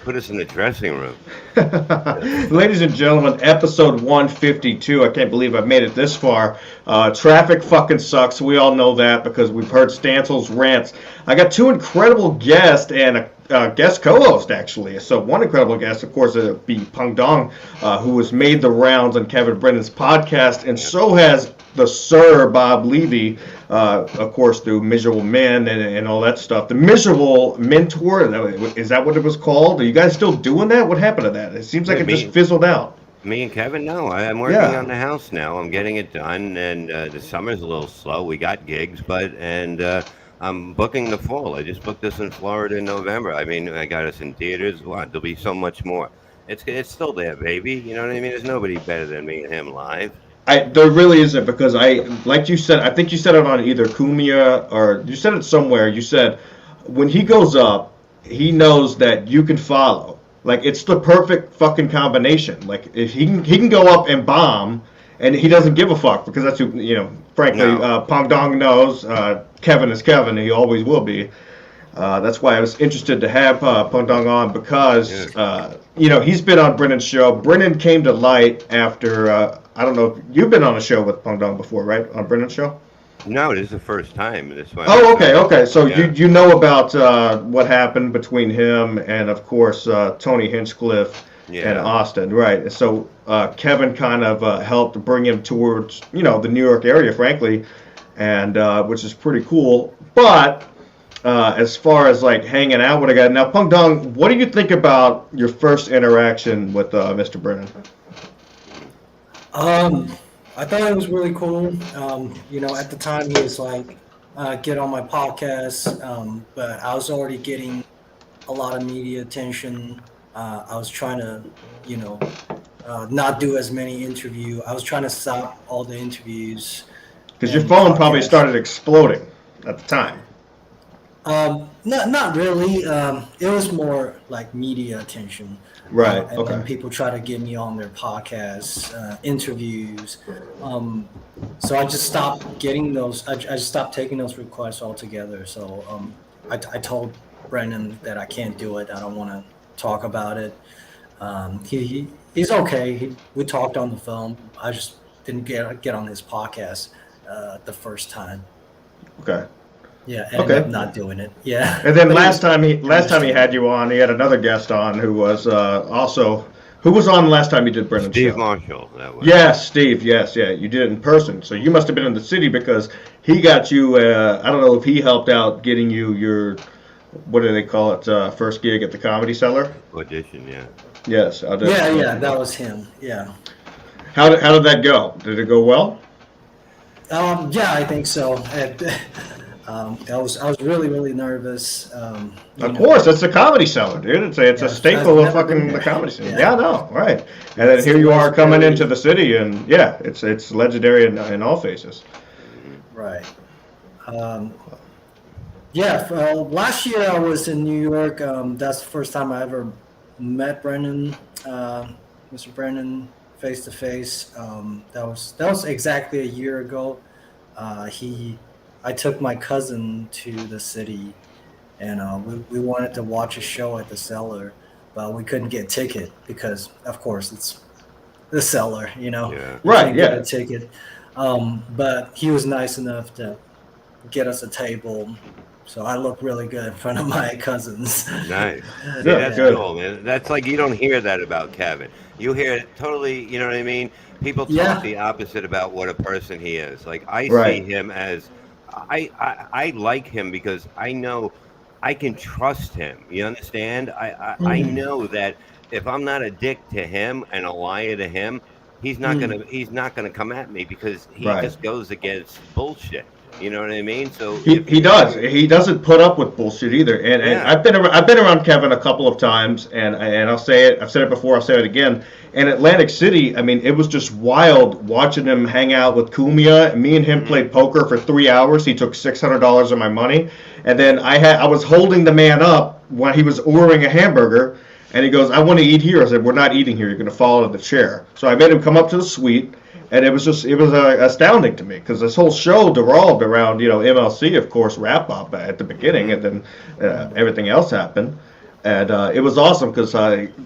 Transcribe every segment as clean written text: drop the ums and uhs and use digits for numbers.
put us in the dressing room. Ladies and gentlemen, episode 152. I can't believe I've made it this far. Traffic fucking sucks. We all know that because we've heard Stansel's rants. I got two incredible guests and a guest co-host, actually. So one incredible guest, of course, would be Peng Deng, who has made the rounds on Kevin Brennan's podcast, and so has the Sir Bob Levy, of course, through Miserable Men and all that stuff. The Miserable Mentor, is that what it was called? Are you guys still doing that? What happened to that? It seems like it just fizzled out. Me and Kevin, no. I'm working on the house now. I'm getting it done, and the summer's a little slow. We got gigs, I'm booking the fall. I just booked this in Florida in November. I mean, I got us in theaters. There'll be so much more. It's still there, baby. You know what I mean? There's nobody better than me and him live. There really isn't, because like you said, I think you said it on either Kumia or you said it somewhere. You said when he goes up, he knows that you can follow. Like, it's the perfect fucking combination. Like, if he can go up and bomb, and he doesn't give a fuck, because that's who, frankly, Peng Deng knows. Kevin is Kevin, and he always will be. That's why I was interested to have Peng Deng on, because he's been on Brennan's show. Brennan came to light after I don't know if you've been on a show with Peng Deng before, right? On Brennan's show? No, this is the first time. Okay. So you know about what happened between him and, of course, Tony Hinchcliffe and Austin, right? So Kevin kind of helped bring him towards the New York area, frankly, and which is pretty cool. But as far as like hanging out with a guy now, Peng Deng, what do you think about your first interaction with Mr. Brennan? I thought it was really cool. At the time he was like, get on my podcast, but I was already getting a lot of media attention. I was trying to, not do as many interviews. I was trying to stop all the interviews. Because your phone probably started exploding at the time. Not really. It was more like media attention. Right. And then people try to get me on their podcasts, interviews. So I just stopped getting those. I just stopped taking those requests altogether. So I told Brennan that I can't do it. I don't want to talk about it. He's okay. We talked on the phone. I just didn't get on his podcast the first time. Okay. Yeah, ended up not doing it. Yeah. And then last time he had you on, he had another guest on who was who was on last time he did Brennan's show? Steve Marshall. That was. Yes, Steve. Yes, yeah. You did it in person, so you must have been in the city because he got you. I don't know if he helped out getting you your, what do they call it? First gig at the Comedy Cellar. Audition, yeah. Yes. Yeah, that was him. Yeah. How did that go? Did it go well? Yeah, I think so. I was really, really nervous. Of course, that's the Comedy Cellar, dude. It's a staple of fucking the comedy scene. Yeah, I know, right. And then here you are coming into the city, and it's legendary in all phases. Right. Last year I was in New York. That's the first time I ever met Brennan, Mr. Brennan, face to face. That was exactly a year ago. I took my cousin to the city, and we wanted to watch a show at the Cellar, but we couldn't get a ticket because, of course, it's the Cellar, Yeah. Right, get a ticket. But he was nice enough to get us a table, so I looked really good in front of my cousins. Nice. Yeah, That's good. cool, man. That's like, you don't hear that about Kevin. You hear it totally, you know what I mean? People talk the opposite about what a person he is. Like, I see him as, I like him because I know I can trust him. You understand? I know that if I'm not a dick to him and a liar to him, he's not gonna come at me because he just goes against bullshit. You know what I mean? So he does. He doesn't put up with bullshit either. And I've been around Kevin a couple of times, and I'll say it. I've said it before. I'll say it again. In Atlantic City, I mean, it was just wild watching him hang out with Kumia. Me and him played poker for 3 hours. He took $600 of my money, and then I was holding the man up when he was ordering a hamburger, and he goes, "I want to eat here." I said, "We're not eating here. You're going to fall out of the chair." So I made him come up to the suite. And it was astounding to me because this whole show revolved around, MLC, of course, wrap up at the beginning, and then everything else happened. And it was awesome because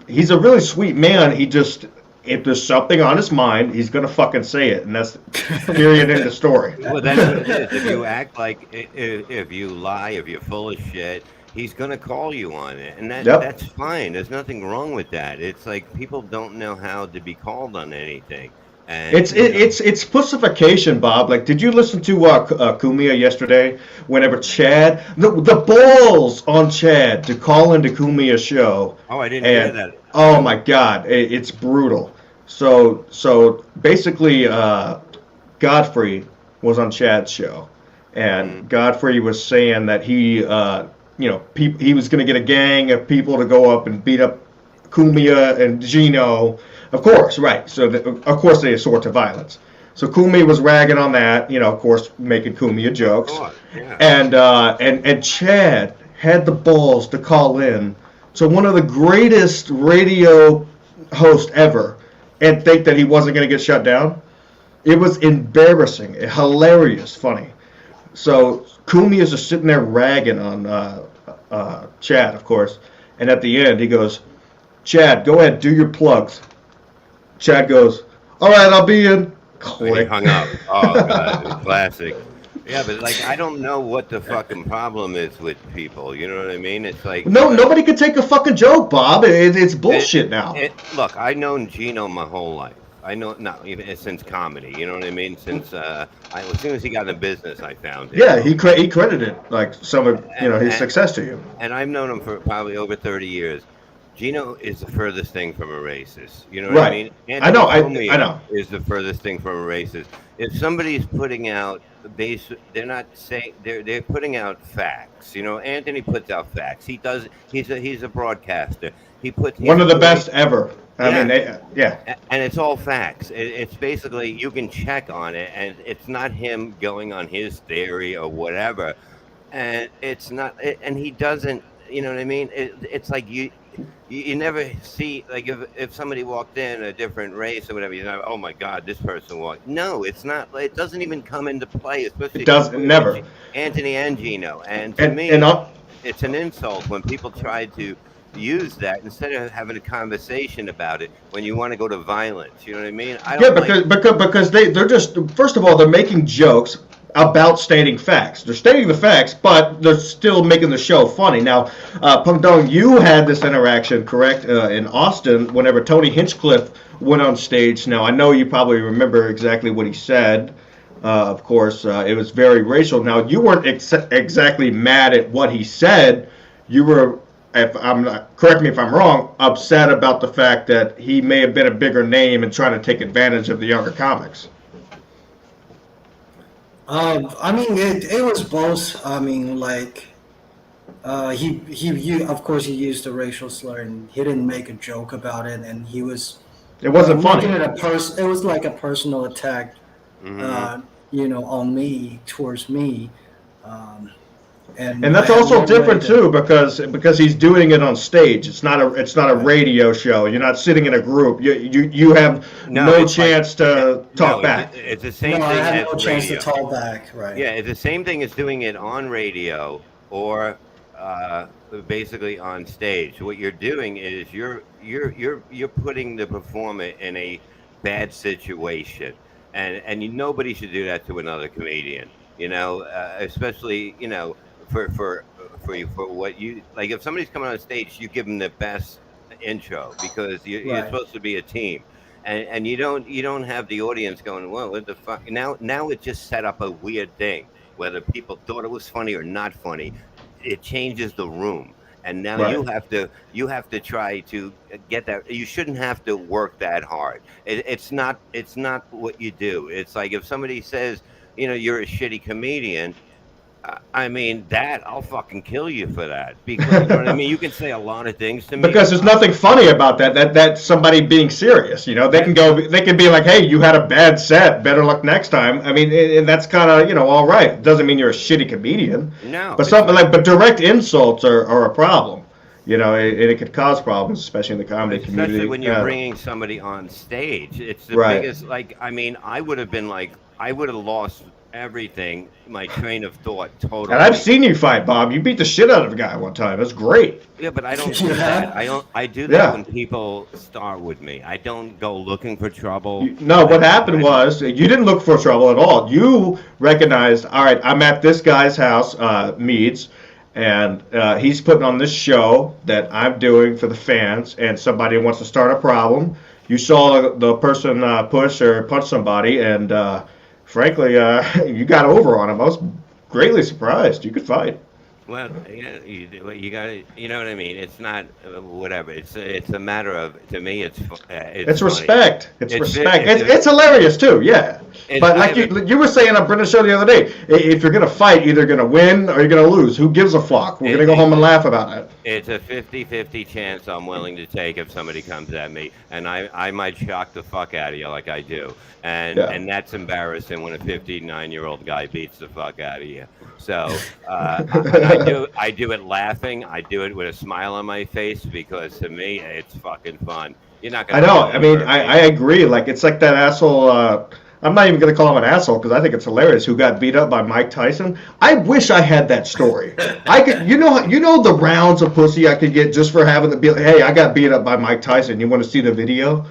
he's a really sweet man. He just, if there's something on his mind, he's gonna fucking say it, and that's period in the story. Well, that's what it is. If you act like, if you lie, if you're full of shit, he's gonna call you on it, and that's fine. There's nothing wrong with that. It's like people don't know how to be called on anything. And, it's pussification, Bob. Like, did you listen to Kumia yesterday? Whenever Chad, the balls on Chad to call into Kumia's show. Oh, I didn't hear that. Oh my God, it's brutal. So basically, Godfrey was on Chad's show, and Godfrey was saying that he, he was going to get a gang of people to go up and beat up Kumia and Gino. Of course, right. So, of course, they resort to violence. So Kumia was ragging on that, of course, making Kumia jokes. Oh, yeah. And Chad had the balls to call in to one of the greatest radio hosts ever and think that he wasn't going to get shut down. It was embarrassing, hilarious, funny. So Kumia's just sitting there ragging on Chad, of course. And at the end, he goes, "Chad, go ahead, do your plugs." Chad goes, "All right, I'll be in." Click. He hung up. Oh, God, classic. Yeah, but I don't know what the fucking problem is with people. You know what I mean? It's like nobody could take a fucking joke, Bob. It's bullshit now. Look, I've known Gino my whole life. I know not even since comedy. You know what I mean? Since as soon as he got in business, I found it. Yeah, he credited some of his success to you. And I've known him for probably over 30 years. Gino is the furthest thing from a racist. You know what I mean? I know. Is the furthest thing from a racist. If somebody's putting out they're not saying they're putting out facts. Anthony puts out facts. He does. He's a broadcaster. He puts one of the best ever. I mean, and it's all facts. It's basically you can check on it, and it's not him going on his theory or whatever. And it's not. And he doesn't. You know what I mean? It's like you never see, like, if somebody walked in a different race or whatever, oh my God, this person walked. No, it's not. It doesn't even come into play, especially. It does never. Anthony and Gino, and to me, it's an insult when people try to use that instead of having a conversation about it when you want to go to violence. You know what I mean? Because they're just, first of all, they're making jokes about stating facts. They're stating the facts, but they're still making the show funny. Now, Peng Deng, you had this interaction, correct, in Austin whenever Tony Hinchcliffe went on stage. Now, I know you probably remember exactly what he said. Of course, it was very racial. Now, you weren't exactly mad at what he said. You were, correct me if I'm wrong, upset about the fact that he may have been a bigger name and trying to take advantage of the younger comics. I mean, it was both. I mean, he of course he used a racial slur and he didn't make a joke about it, and he was. It wasn't funny. It was like a personal attack, on me, towards me, and that's also different too because he's doing it on stage. It's not a radio show. You're not sitting in a group. You have no chance to talk back. It's the same thing. I have no chance radio. to talk back. Right. Yeah, it's the same thing as doing it on radio or basically on stage. What you're doing is you're putting the performer in a bad situation, and nobody should do that to another comedian. Especially for what you like. If somebody's coming on stage, you give them the best intro because you're supposed to be a team, and you don't have the audience going, "Whoa, what the fuck?" Now it just set up a weird thing. Whether people thought it was funny or not funny, it changes the room, and now you have to try to get that. You shouldn't have to work that hard. It's not what you do. It's like if somebody says, you're a shitty comedian. I mean, I'll fucking kill you for that. Because, you know what I mean? You can say a lot of things to me. Because there's nothing funny about that. That's somebody being serious. They can be like, hey, you had a bad set. Better luck next time. I mean, and that's kind of, all right. Doesn't mean you're a shitty comedian. No. But direct insults are a problem. It could cause problems, especially in the comedy community. Especially when you're bringing somebody on stage. It's the biggest, I would have lost everything, my train of thought And I've totally. seen you fight, Bob. You beat the shit out of a guy one time. That's great. Yeah, but I don't You do that. have? I do that Yeah. when people start with me. I don't go looking for trouble. No, I what don't. happened was you didn't look for trouble at all. You recognized, all right, I'm at this guy's house, Meads, and he's putting on this show that I'm doing for the fans, and somebody wants to start a problem. You saw the person push or punch somebody, and frankly, you got over on him. I was greatly surprised. You could fight. Well, yeah, you got to, you know what I mean. It's not whatever. It's a matter of, to me, it's It's funny. respect. It's respect. It's It's hilarious too. Yeah. But I like have a, you were saying on Brendan's show the other day, if you're gonna fight, either gonna win or you're gonna lose. Who gives a fuck? We're gonna go home and laugh about it. it's a 50-50 chance I'm willing to take if somebody comes at me, and I might shock the fuck out of you like I do, Yeah. and that's embarrassing when a 59-year-old guy beats the fuck out of you. So I do it laughing. I do it with a smile on my face because to me it's fucking fun. You're not I gonna know. I really mean, hurt I me. agree. Like it's like that asshole. I'm not even gonna call him an asshole because I think it's hilarious. Who got beat up by Mike Tyson? I wish I had that story. I could, you know the rounds of pussy I could get just for having to be like, hey, I got beat up by Mike Tyson. You want to see the video?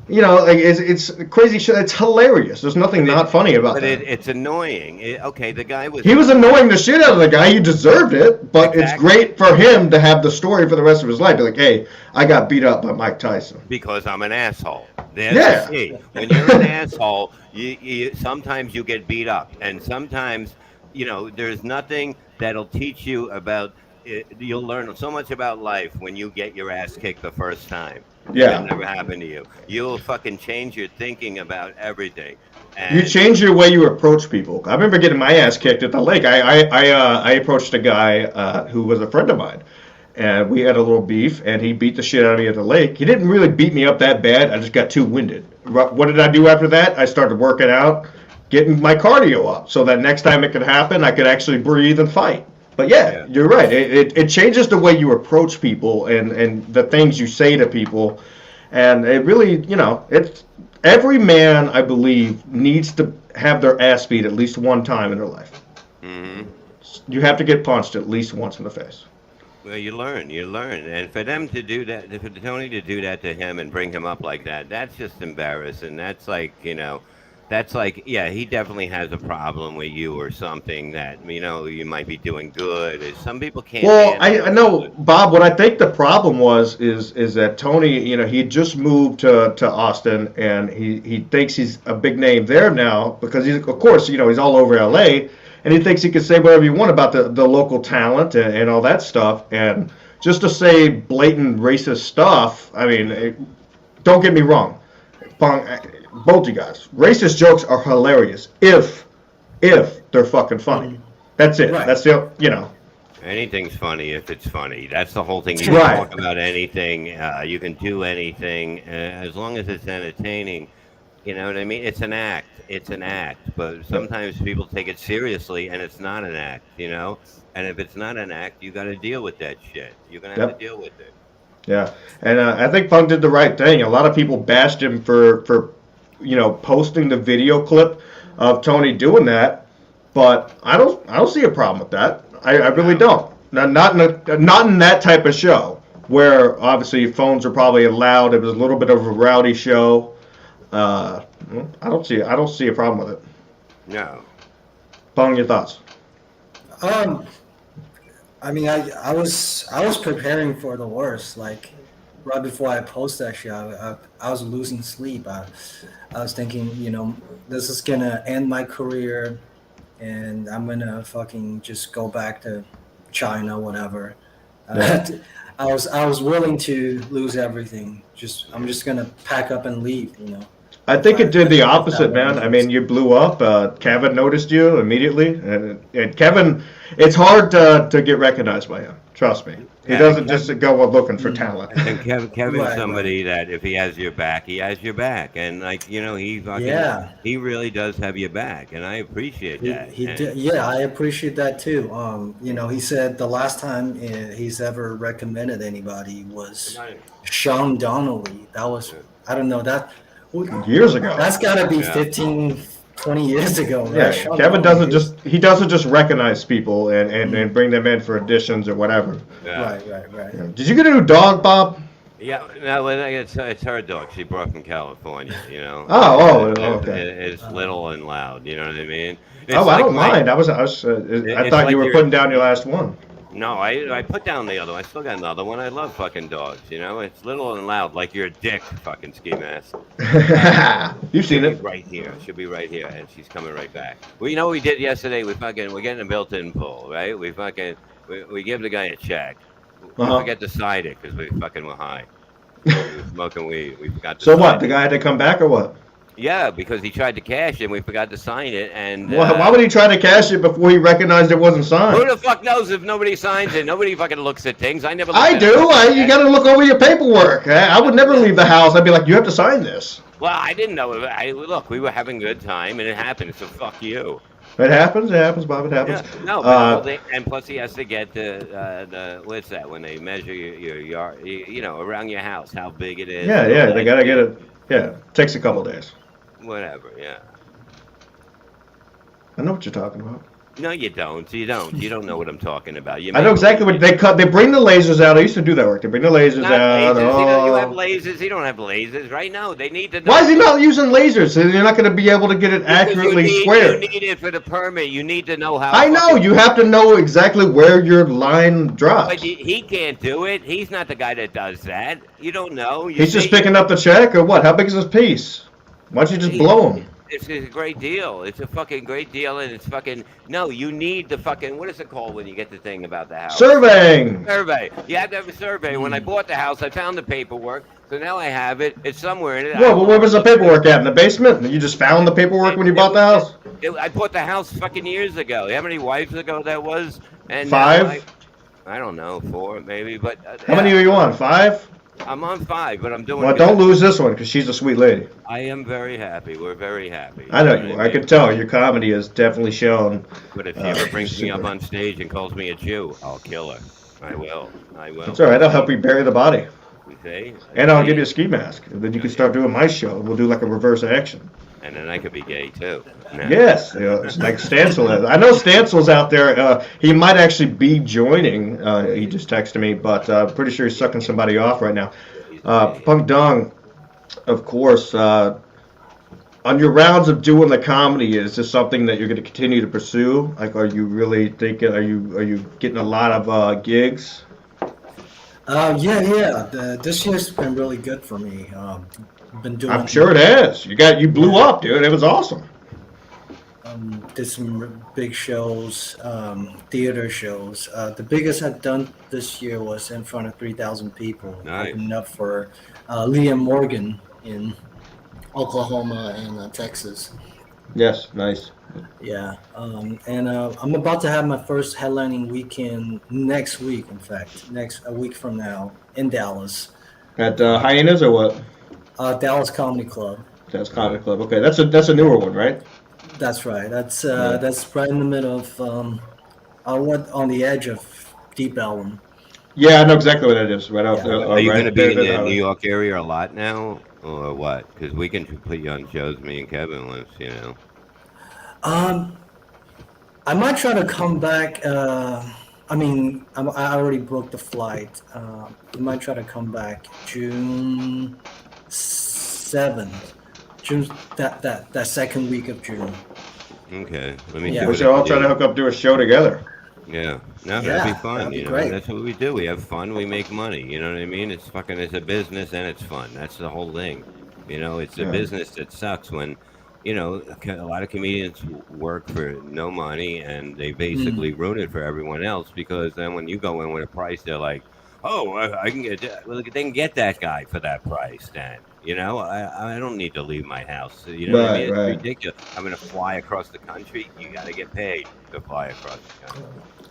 You know, like it's crazy shit. It's hilarious. There's nothing But not funny about but that. it's annoying. Okay, the guy was He was annoying the shit out of the guy. He deserved it, but it's exactly great for him to have the story for the rest of his life. Be like, hey, I got beat up by Mike Tyson. because I'm an asshole. There's Yeah. the key. When you're an asshole, you sometimes you get beat up, and sometimes there's nothing that'll teach you about. You'll learn so much about life when you get your ass kicked the first time. That'll Yeah. never happen to you. You'll fucking change your thinking about everything. You And change your way you approach people. I remember getting my ass kicked at the lake. I approached a guy who was a friend of mine, and we had a little beef, and he beat the shit out of me at the lake. He didn't really beat me up that bad. I just got too winded. What did I do after that? I started working out, getting my cardio up, so that next time it could happen, I could actually breathe and fight. But yeah, yeah, you're right. It changes the way you approach people and the things you say to people. And it really, it's every man, I believe, needs to have their ass beat at least one time in their life. hmm You have to get punched at least once in the face. well, you learn, and for them to do that, for Tony to do that to him and bring him up like that, that's just embarrassing. That's like, that's like, yeah, he definitely has a problem with you or something that, you might be doing good. Some people can't Well, handle I it. know, Bob. What I think the problem was is that Tony, he just moved to Austin, and he thinks he's a big name there now because he's, of course, he's all over LA, and he thinks he can say whatever you want about the local talent and all that stuff, and just to say blatant racist stuff. I mean, don't get me wrong, Pong, both you guys, racist jokes are hilarious if they're fucking funny. That's it. Right. That's the. Anything's funny if it's funny. That's the whole thing. You can Right. talk about anything. You can do anything as long as it's entertaining. You know what I mean? It's an act. It's an act. But sometimes people take it seriously, and it's not an act. And if it's not an act, you got to deal with that shit. You're gonna have Yep. to deal with it. Yeah, and I think Punk did the right thing. A lot of people bashed him for posting the video clip of Tony doing that, but I don't see a problem with that. I really No. don't. Not in that type of show where obviously phones are probably allowed. It was a little bit of a rowdy show. Uh, I don't see a problem with it. No. Pong, your thoughts? Um, I mean, I was preparing for the worst. Like right before I post that shit, I was losing sleep. I was thinking, this is gonna end my career, and I'm gonna fucking just go back to China, whatever. Yeah. I was willing to lose everything. I'm just gonna pack up and leave. I think it did the If that opposite, man. makes I mean, you blew up. Kevin noticed you immediately, and Kevin, it's hard to get recognized by him. Trust me, he Yeah, doesn't just go looking for talent. And Kevin's Right, somebody that if he has your back, he has your back, and like he fucking, Yeah. he really does have your back, and I appreciate that. He And- did, yeah, I appreciate that too. He said the last time he's ever recommended anybody was Sean Donnelly. That was, I don't know, Years ago. that's got to be Yeah. 15, 20 years ago. Right? Yeah, Sean Kevin Connery doesn't just recognize people and bring them in for auditions or whatever. Yeah. Right. Yeah. Did you get a new dog, Bob? Yeah, no, it's her dog. She brought from California, you know. Okay. It's little and loud, you know what I mean? It's Oh, I like don't my, mind. I it's thought like you were your, putting down your last one. no, I put down the other one. I still got another one. I love fucking dogs, you know. It's little and loud, like your dick, fucking ski mask. You've seen She'll be it. right here. She'll be right here, and she's coming right back. Well, you know what we did yesterday? We're getting a built-in pool, right? We give the guy a check. We Uh-huh. forget to sign it because we fucking were high. We were smoking weed. We forgot to So sign what? The it. guy had to come back or what? Yeah, because he tried to cash it and we forgot to sign it. And Why would he try to cash it before he recognized it wasn't who signed? the fuck knows if nobody signs it? Nobody fucking looks at things. I never. Look I at do. You got to look over your paperwork. I would never leave the house. I'd be like, you have to sign this. Well, I didn't know. Look, we were having a good time and it happened. So fuck you. It happens, Bob. It happens. Yeah, no, but and plus he has to get the what's that when they measure your yard, you know, around your house, how big it is. Yeah. They got to get it. Yeah. Takes a couple days. Whatever, yeah. I know what you're talking about. No, you don't. You don't know what I'm talking about. I know exactly what they cut. They bring the lasers out. I used to do that work. They bring the lasers Not out. lasers. You have lasers. He don't have lasers right now. They need to know. Why is he not using lasers? So you're not going to be able to get it accurately squared. You need it for the permit. You need to know how. I know. You have to know exactly where your line drops. But he can't do it. He's not the guy that does that. You don't know. He's just picking up the check or what? How big is this piece? Why don't you just blow him? It's a great deal. It's a fucking great deal, and it's fucking no. You need the fucking what is it called when you get the thing about the house? Surveying. Survey. You have to have a survey. When I bought the house, I found the paperwork, so now I have it. It's somewhere in it. Well, but where was the paperwork at? In the basement? You just found the paperwork when you bought the house? I bought the house fucking years ago. How many wives ago that was? And 5? I don't know, 4 maybe, but How many are you on? 5? I'm on 5, but I'm doing. Well, good. don't lose this one because she's a sweet lady. I am very happy. We're very happy. I know you. I can tell your comedy has definitely shown. But if she ever brings me up on stage and calls me a Jew, I'll kill her. I will. It's all right. I'll help you bury the body, You see? and I'll give you a ski mask. And then you can start doing my show. We'll do like a reverse action. And then I could be gay too. No. Yes, it's like Stancil is. I know Stancil's out there. He might actually be joining. He just texted me, but pretty sure he's sucking somebody off right now. Peng Deng, of course, on your rounds of doing the comedy, is this something that you're going to continue to pursue? Like, are you really thinking? Are you getting a lot of gigs? This year's been really good for me. Been doing. I'm sure it has. You blew up, dude. It was awesome. Did some big shows, theater shows. The biggest I've done this year was in front of 3,000 people. Nice. Opening up for Liam Morgan in Oklahoma and Texas. Yes, nice. Yeah, and I'm about to have my first headlining weekend next week. In fact, a week from now in Dallas. At Hyenas or what? Dallas Comedy Club. That's Comedy Club. Okay, that's a newer one, right? That's right. That's right in the middle of I went on the edge of Deep Ellum. Yeah, I know exactly what that is. Right off. Are you right going to be in there, the New York area a lot now, or what? Because we can put you on shows. Me and Kevin lives, you know. I might try to come back. I already booked the flight. I might try to come back June 7th. June that second week of June. Okay, let me. Yeah. see We what should I all can try do. to hook up, do a show together. Yeah, no, Yeah, that'd be fun. that'd be You know, great. that's what we do. We have fun. We make money. You know what I mean? It's a business and it's fun. That's the whole thing. You know, it's a Yeah. business that sucks when, you know, a lot of comedians work for no money and they basically ruin it for everyone else because then when you go in with a price, they're like, oh, I can get that. Well, they can get that guy for that price then. You know, I don't need to leave my house. You know what I mean? It's Right. ridiculous. I'm going to fly across the country. You got to get paid to fly across the country.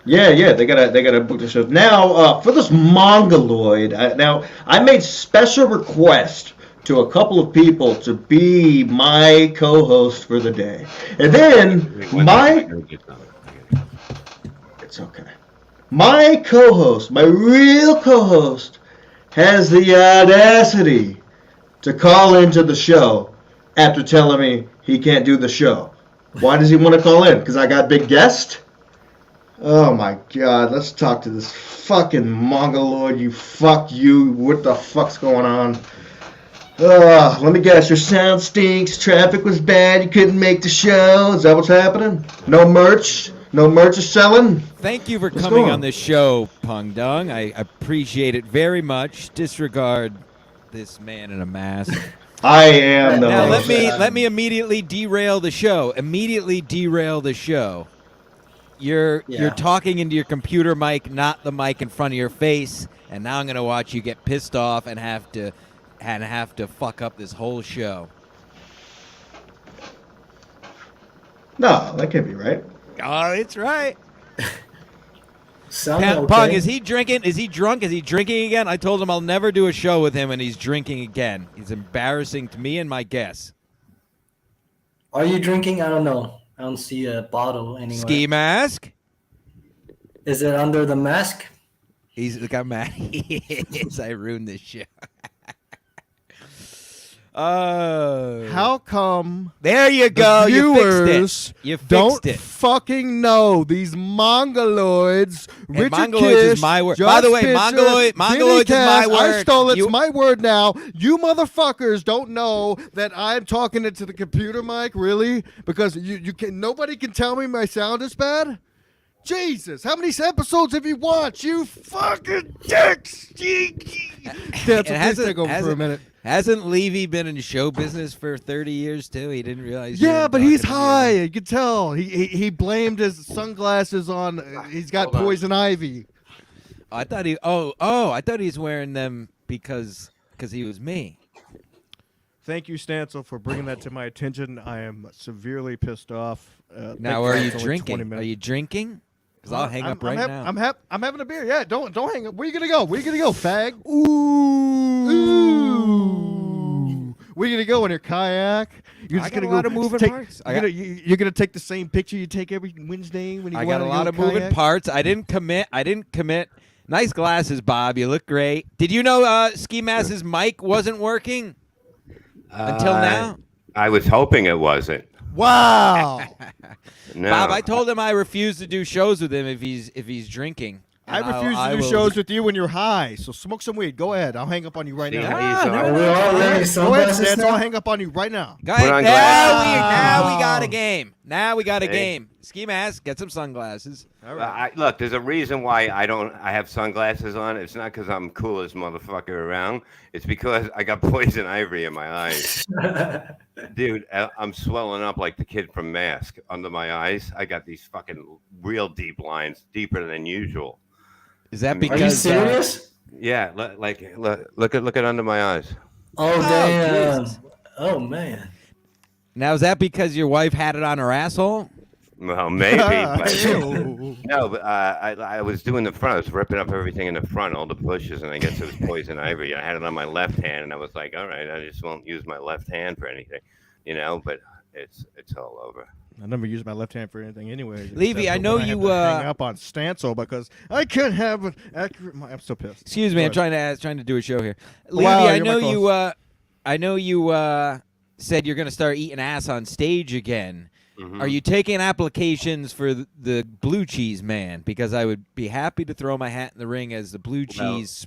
Yeah, they gotta book the show. Now, for this Mongoloid, I made special request to a couple of people to be my co-host for the day, and then it's okay. My co-host, my real co-host, has the audacity to call into the show after telling me he can't do the show. Why does he want to call in? Because I got big guest? Oh my God, let's talk to this fucking Mongoloid. You. What the fuck's going on? Let me guess, your sound stinks, traffic was bad, you couldn't make the show. Is that what's happening? No merch? No merch is selling? Thank you for coming on the show, Peng Deng. I appreciate it very much. Disregard this man in a mask. I am the Now host. let me immediately derail the show. You're talking into your computer mic, not the mic in front of your face, and now I'm gonna watch you get pissed off and have to fuck up this whole show. No, that can't be right. Oh, it's right. Okay. Pung, is he drinking? Is he drunk? Is he drinking again? I told him I'll never do a show with him, and he's drinking again. He's embarrassing to me and my guests. Are you drinking? I don't know. I don't see a bottle anywhere. Ski mask? Is it under the mask? He's got mad. I ruined this show. How come there you go. viewers You fixed don't it. fucking know these Mongoloids? Hey, Richard Mongoloids Kish, is my word. Josh By the way, Fisher, Mongoloids is Vinny my Cass, word. I stole it. You- It's my word now. You motherfuckers don't know that I'm talking into the computer mic, really? Because you can. Nobody can tell me my sound is bad. Jesus, how many episodes have you watched? You fucking dicks! That's It take over for a minute. Hasn't Levy been in show business for 30 years too? He didn't realize. Yeah, but he's high. You can tell. He blamed his sunglasses on. He's got poison ivy. I thought he. I thought he's wearing them because he was me. Thank you, Stancil, for bringing that to my attention. I am severely pissed off. Now, are you drinking? Are you drinking? Because I'll hang up right now. I'm having a beer. Yeah, don't hang up. Where you gonna go? Fag? Ooh. Where you gonna go in your kayak? You're just I got gonna a lot go of moving take, parts. You're gonna take the same picture you take every Wednesday when you I go got out a and lot go of moving kayak? parts. I didn't commit. Nice glasses, Bob. You look great. Did you know Ski Mass's mic wasn't working until now? I was hoping it wasn't. Wow. No. Bob, I told him I refuse to do shows with him if he's drinking. I And refuse to do shows with you when you're high. So smoke some weed. Go ahead. I'll hang up on you right See now. how he's Are on? we all wearing Go ahead, sunglasses Stan. now? I'll hang up on you right now. Go ahead. on Now we got a game. Now we got a Hey. game. Ski Mask, get some sunglasses. All right. Look, there's a reason why I have sunglasses on. It's not because I'm coolest motherfucker around. It's because I got poison ivory in my eyes. Dude, I'm swelling up like the kid from Mask under my eyes. I got these fucking real deep lines, deeper than usual. Is that Are because you serious? Yeah, look at under my eyes. Oh, damn. Jesus. Oh, man. now is that because your wife had it on her asshole? Well, maybe. But, Ew. no, but I was doing the front. I was ripping up everything in the front, all the bushes, and I guess it was poison ivy. I had it on my left hand, and I was like, all right, I just won't use my left hand for anything, But it's all over. I never use my left hand for anything anyways. Levy, except I for know when have you, to hang up on Stancil because I can't have an accurate. I'm so pissed. Excuse me, Go I'm ahead. trying to do a show here. Levy, Wow, I you're my know I know you said you're going to start eating ass on stage again. Mhm. Are you taking applications for the blue cheese man? Because I would be happy to throw my hat in the ring as the blue cheese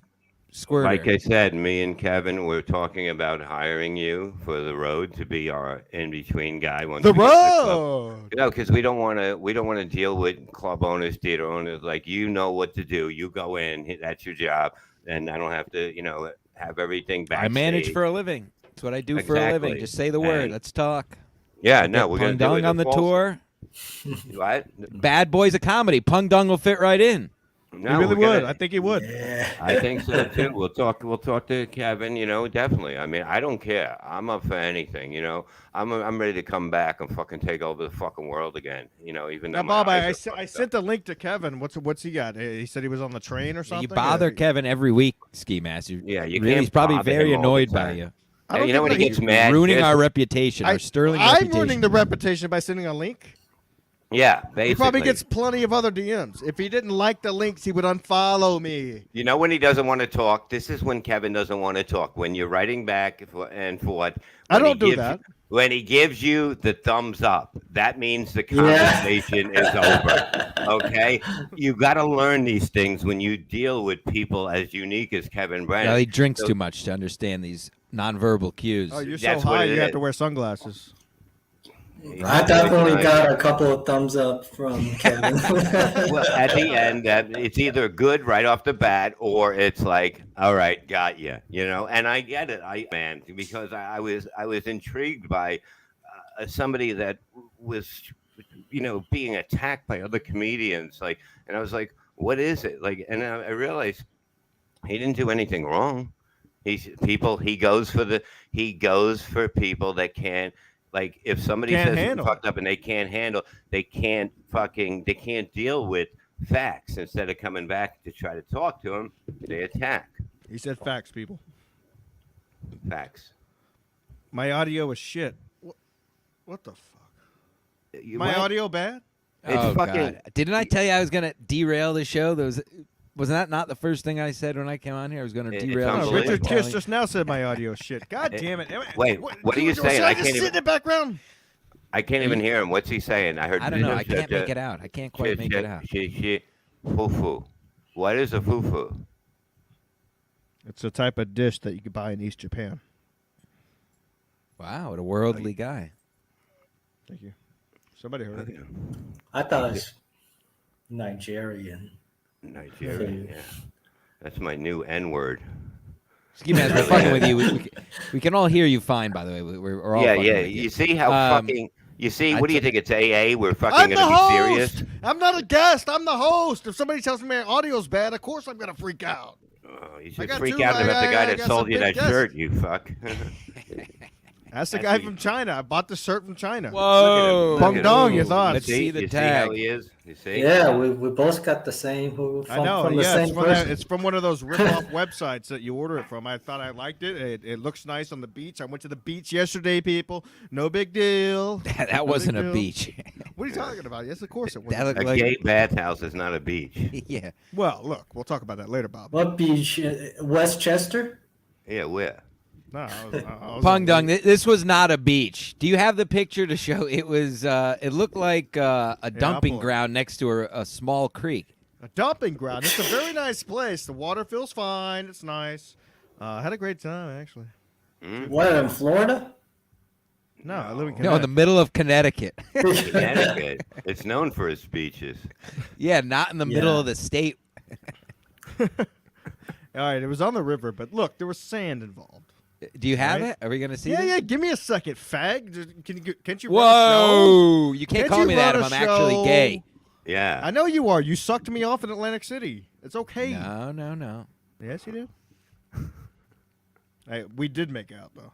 squirter. Like I said, me and Kevin were talking about hiring you for the road to be our in-between guy. Once The we get to club. road. Because we don't want to deal with club owners, theater owners. Like know what to do. You go in, that's your job, and I don't have to, have everything back. I manage for a living. That's what I do for a living. Exactly. Just say the word. And- Let's talk. Yeah, no, we're Peng gonna do Deng it on the tour. What? Bad Boys of Comedy. Peng Deng will fit right in. No, He really we're would. gonna- I think he would. Yeah. I think so too. We'll talk to Kevin. Definitely. I mean, I don't care. I'm up for anything. I'm ready to come back and fucking take over the fucking world again. Even though Now, Bob, my I eyes are sent fucked up. the link to Kevin. What's he got? He said he was on the train or something. You bother Or- Kevin every week, Ski Master. Yeah, you really, can't he's probably bother very him all the annoyed by time. you. I don't You know think when he that gets mad? Ruining Here's our the- reputation, our sterling I'm reputation. ruining the reputation by sending a link. Yeah, basically. He probably gets plenty of other DMs. If he didn't like the links, he would unfollow me. When he doesn't want to talk? This is when Kevin doesn't want to talk. When you're writing back for what? I don't do that. When he gives you the thumbs up, that means the conversation is over. Okay? You got to learn these things when you deal with people as unique as Kevin Brennan. No, he drinks too much to understand these nonverbal cues. Oh, you're so high you have to wear sunglasses. I definitely got a couple of thumbs up from Kevin. Well, at the end, it's either good right off the bat, or it's like, all right, got you, And I get it, man, because I was intrigued by somebody that was, being attacked by other comedians, and I was like, what is it, And I realized he didn't do anything wrong. He goes for people that can't. Like if somebody says something fucked up and they can't deal with facts, instead of coming back to try to talk to him, they attack. He said facts, people. Facts. My audio is shit. What the fuck? My what? audio bad? It's fucking. God. Didn't I tell you I was gonna derail the show? Wasn't that not the first thing I said when I came on here? I was going to derail. Richard Kiss just now said my audio shit. God damn it! Wait, what are you saying? I can't even sit in the background. I can't even hear him. What's he saying? I heard. I don't know. I can't make it out. I can't quite make it out. Fufu. What is a fufu? It's a type of dish that you could buy in East Japan. Wow, what a worldly guy. Thank you. Somebody heard it. I thought it was Nigerian. Yeah. That's my new N-word. Excuse me, as we're fucking with you, we can all hear you fine, by the way. We're all fucking with you. You see how fucking... You see, what do you think? It's AA? We're fucking going to be serious? I'm not a guest. I'm the host. If somebody tells me my audio's bad, of course I'm going to freak out. You should freak out about the guy that sold you that shirt, you fuck. That's the guy from China. I bought the shirt from China. Whoa. Peng Deng, you thought. Let's see the tag. See how he is? You see? Yeah, we both got the same. I know. From the same person. It's from one of those rip-off websites that you order it from. I thought I liked it. It looks nice on the beach. I went to the beach yesterday, people. No big deal. That wasn't a beach. What are you talking about? Yes, of course it was. A gay bathhouse is not a beach. Yeah. Well, look, we'll talk about that later, Bob. What beach? Westchester? Yeah, where? No, Peng Deng, this was not a beach. Do you have the picture to show? It was. It looked like a dumping ground next to a small creek. A dumping ground. It's a very nice place. The water feels fine. It's nice. I had a great time, actually. What, in Florida? No, I live in Connecticut. No, in the middle of Connecticut. Connecticut. It's known for its beaches. Yeah, not in the middle of the state. All right, it was on the river, but look, there was sand involved. Do you have it? Are we going to see it? Yeah, give me a second, fag. Can't you Whoa! You can't call me that if I'm actually gay. Yeah. I know you are. You sucked me off in Atlantic City. It's okay. No. Yes, you did. Hey, we did make out, though.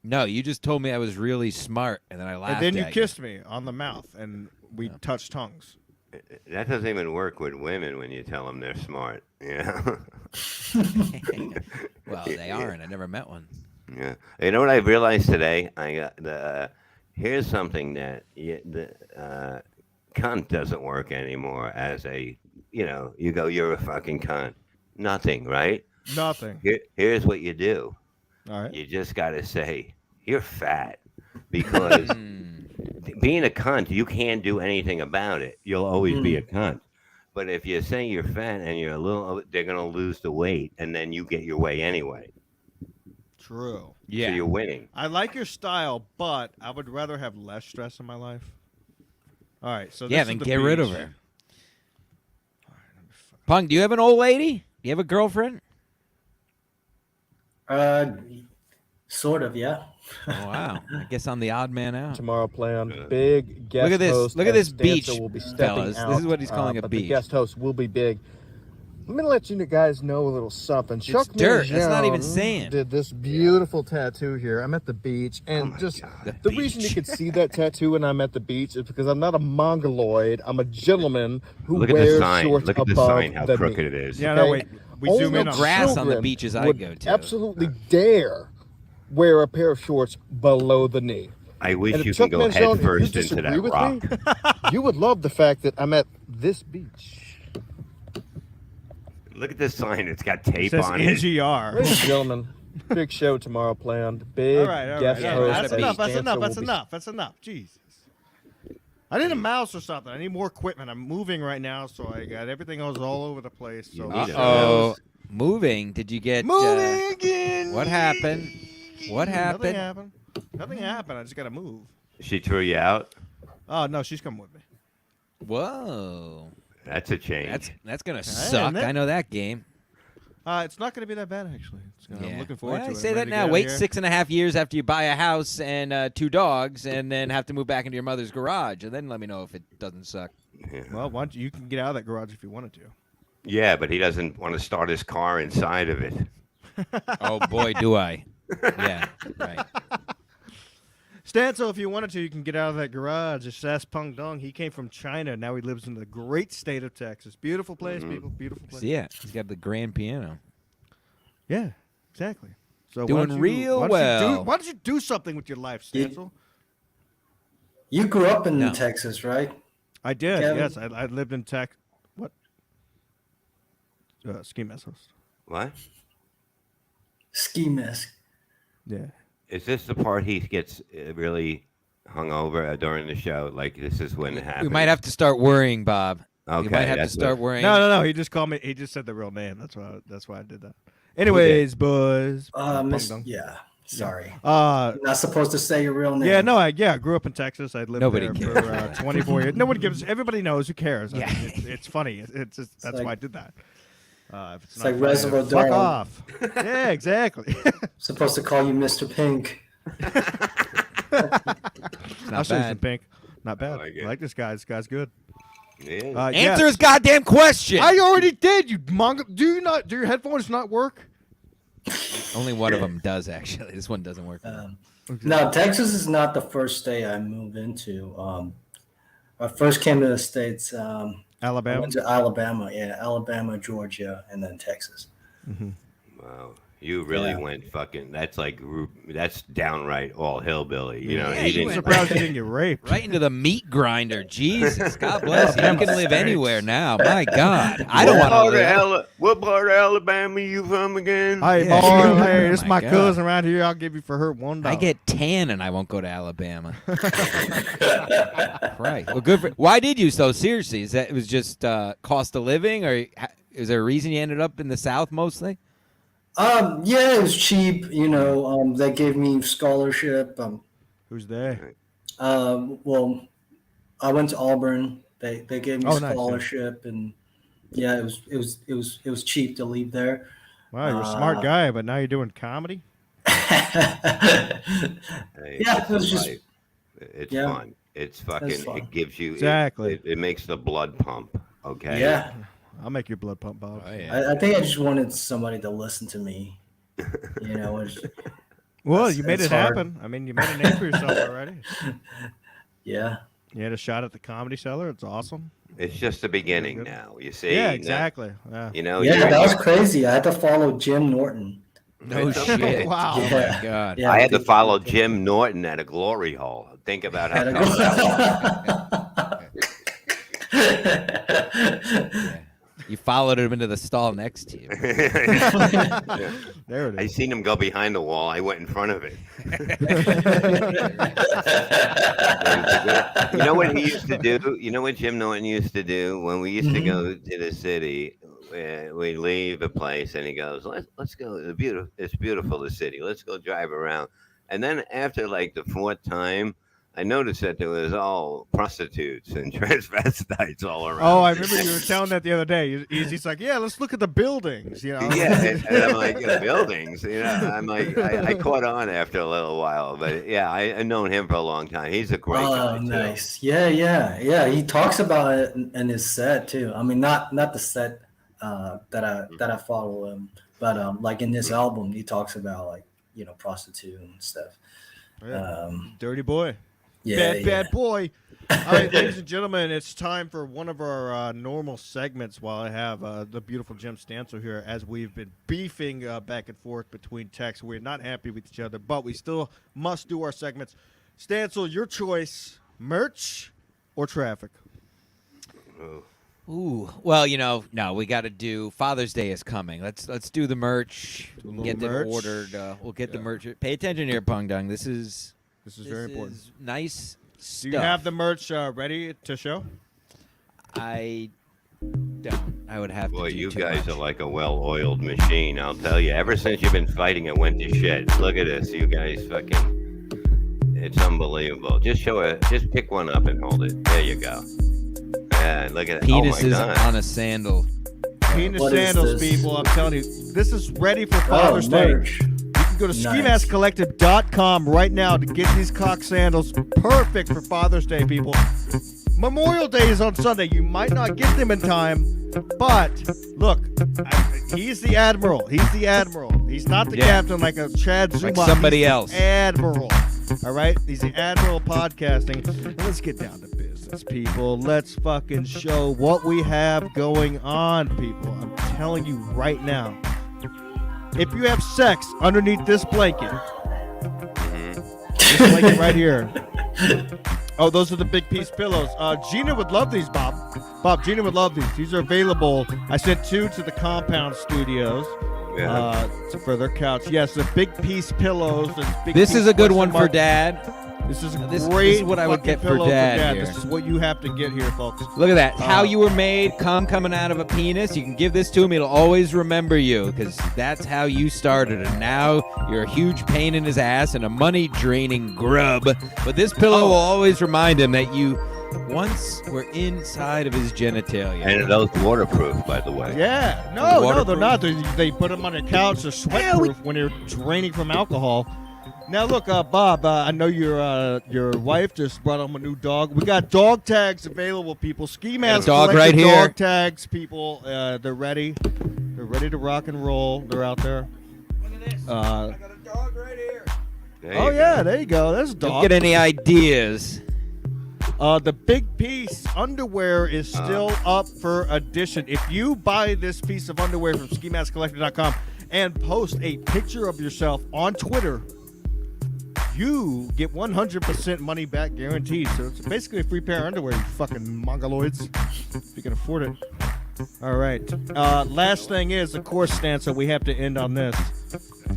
No, you just told me I was really smart, and then I laughed And then you at kissed me on the mouth, and we touched tongues. That doesn't even work with women when you tell them they're smart. Yeah. Well, they aren't. I never met one. Yeah. You know what I realized today? I got here's something that the cunt doesn't work anymore as a, you go, you're a fucking cunt. Nothing, right? Nothing. Here's what you do. All right. You just got to say, you're fat. Because being a cunt, you can't do anything about it. You'll always be a cunt. But if you say you're fat and you're they're going to lose the weight, and then you get your way anyway. True. Yeah. So you're winning. I like your style, but I would rather have less stress in my life. All right. So yeah, then get rid of her. Peng, do you have an old lady? Do you have a girlfriend? Sort of, yeah. Oh, wow. I guess I'm the odd man out. Tomorrow plan big guest Look at this. host. Look at this and beach, Stanza will be stepping fellas. out, This is what he's calling a but beach. The guest host will be big. Let me let you guys know a little something. Chuck dirt. That's not even Mangione sand. Did this beautiful tattoo here. I'm at the beach, and the reason you could see that tattoo when I'm at the beach is because I'm not a mongoloid. I'm a gentleman who Look at wears the sign. shorts Look at the above sign. How the crooked knee. it is. Yeah, Okay? no, wait. We Only zoom in on grass on the children beaches I would go to. absolutely dare wear a pair of shorts below the knee. I wish And you if could Chuck go Mangione, head if you first into disagree that with rock. me, you would love the fact that I'm at this beach. Look at this sign. It's got It tape says on it. NGR. Ladies and gentlemen, Big show tomorrow planned. Big All right. guest host. That's as enough. That's Stanza enough. will That's be- enough. That's enough. Jesus. I need a mouse or something. I need more equipment. I'm moving right now, so I got everything else all over the place. So need a Uh-oh. Moving. Did you get... moving again. What happened? What Nothing happened? happened. Nothing happened. I just got to move. She threw you out. Oh no, she's coming with me. Whoa. That's a change. That's going to Hey, suck. and that- I know that game. It's not going to be that bad actually. I'm looking forward Well, to I it. say I'm that ready to now. get out Wait of here. 6.5 years after you buy a house and 2 dogs, and then have to move back into your mother's garage, and then let me know if it doesn't suck. Yeah. Well, why don't you can get out of that garage if you wanted to. Yeah, but he doesn't want to start his car inside of it. Oh boy, do I! Yeah, right. Stanzo, if you wanted to, you can get out of that garage. Just ask Peng Deng. He came from China. Now he lives in the great state of Texas. Beautiful place, people. Beautiful place. See, yeah, he's got the grand piano. Yeah, exactly. So Doing why don't you- real why don't you do- well. why don't you do something with your life, Stanzo? You grew up in No. Texas, right? I did. Kevin? Yes, I lived in Tech. What? Ski mask. What? Ski mask. Yeah. Is this the part he gets really hung over during the show? Like this is when it happens. We might have to start worrying, Bob. Okay, we might have to that's start what- worrying. No. He just called me. He just said the real name. That's why I did that. Anyways, boys. Peng Deng. Yeah. Sorry. Uh, You're not supposed to say your real name. Yeah, no, I grew up in Texas. I lived Nobody there cares. for 24 years. Nobody gives. Everybody knows. Who cares? I Yeah. mean, it's funny. It's just, that's like- why I did that. If it's It's not like funny, Reservoir then fuck Dog. off. Yeah, exactly. Supposed to call you Mr. Pink. It's I'll not show you some bad. pink. Not bad. like I it. like this guy. This guy's good. Yeah. Yes. Answer his goddamn question. I already did. You manga. Do your headphones not work? Only one of them does actually. This one doesn't work. No, Texas is not the first state I moved into. I first came to the States. I Alabama. went to Alabama, Alabama, Georgia, and then Texas. Wow. You really Yeah. went fucking. That's downright all hillbilly. You know, Yeah, he you didn't. I'm surprised you didn't get raped. Right into the meat grinder. Jesus, God bless you. You can live anywhere now. My God, I don't want to live. What part of Alabama you from again? Hey, Yeah. boy, hey, this Oh is my my God. cousin around here. I'll give you for her $1. I get tan and I won't go to Alabama. Right. Well, good for. Why did you so? Seriously, is that it was just cost of living, or is there a reason you ended up in the South mostly? Yeah, it was cheap. They gave me scholarship. Who's they? Well, I went to Auburn. They gave me Oh, nice, yeah. scholarship, and yeah, it was cheap to leave there. Wow, you're a smart guy, but now you're doing comedy. Hey, Yeah, it's it was just- life. It's yeah. fun. It's fucking. fun. It gives you Exactly. It makes the blood pump. Okay. Yeah, I'll make your blood pump, Bob. I think I just wanted somebody to listen to me. It's- Well, That's- you made it's it hard. happen. I mean, you made a name for yourself already. yeah. You had a shot at the Comedy Cellar. It's awesome. It's just the beginning Good. now. You see. Yeah, Now- exactly. Yeah. You know. Yeah, you're- that was crazy. I had to follow Jim Norton. No shit. Wow. Oh my God. Yeah, I had to follow Jim Norton at a glory hole. Think about how. Had tough that was. Yeah. You followed him into the stall next to you. There it I is. seen him go behind the wall. I went in front of it. You know what he used to do? You know what Jim Norton used to do when we used to go to the city? We leave a place, and he goes, "Let's go. It's beautiful, the city. Let's go drive around." And then after like the fourth time, I noticed that there was all prostitutes and transvestites all around. Oh, I remember you were telling that the other day. He's like, yeah, let's look at the buildings. You know? Yeah, and I'm like, buildings. I'm like, I caught on after a little while, but yeah, I've known him for a long time. He's a great guy. Oh, too. nice. Yeah. He talks about it in his set too. I mean, not the set that I follow him, but like in this album, he talks about like prostitute and stuff. Yeah. Dirty boy. Yeah, Bad boy. All right, ladies and gentlemen, it's time for one of our normal segments while I have the beautiful Jim Stansel here as we've been beefing back and forth between texts. We're not happy with each other, but we still must do our segments. Stansel, your choice, merch or traffic? Oh. Ooh, well, no, we got to do Father's Day is coming. Let's do the merch. Get it ordered. We'll get the merch. Pay attention here, Peng Deng. This is very important. Nice stuff. Do you have the merch ready to show? I don't. I would have to. Boy, do you too guys much. are like a well-oiled machine. I'll tell you. Ever since you've been fighting, it went to shit. Look at this, you guys. It's unbelievable. Just show it. Just pick one up and hold it. There you go. Yeah, look at that. Penis Oh my is God. on a sandal. Penis What is sandals, this? people. I'm telling you, this is ready for Father's Day. merch. You can go to Nice. skimaskcollective.com right now to get these cock sandals. Perfect for Father's Day, people. Memorial Day is on Sunday. You might not get them in time, but look, he's the admiral. He's the admiral. He's not the captain like a Chad Zuma. Like somebody He's the else. Admiral. All right? He's the admiral of podcasting. And let's get down to business, people. Let's fucking show what we have going on, people. I'm telling you right now. If you have sex underneath this blanket, this blanket right here. Oh, those are the big piece pillows. Gina would love these, Bob. Bob, Gina would love these. These are available. I sent 2 to the Compound Studios for their couch. Yes, the big piece pillows. This is a good one for Dad. This is a This great is what I would fucking get for pillow Dad here. This is what you have to get here, folks. Look at that. How you were made, cum coming out of a penis. You can give this to him. He'll always remember you because that's how you started. And now you're a huge pain in his ass and a money-draining grub. But this pillow will always remind him that you once were inside of his genitalia. And those waterproof, by the way. Yeah. No, Waterproof? they're not. They put them on a couch. They're sweat-proof when you're draining from alcohol. Now look, Bob. I know your wife just brought home a new dog. We got dog tags available, people. Ski Mask dog Collective right here. Dog tags, people. They're ready. They're ready to rock and roll. They're out there. Look at this. I got a dog right here. Oh yeah, there you go. There's a Don't dog. get any ideas. The big piece underwear is still up for addition. If you buy this piece of underwear from skimaskcollector.com and post a picture of yourself on Twitter, you get 100% money back guaranteed. So it's basically a free pair of underwear, you fucking mongoloids, if you can afford it. All right. Last thing is, of course, Stanza, we have to end on this.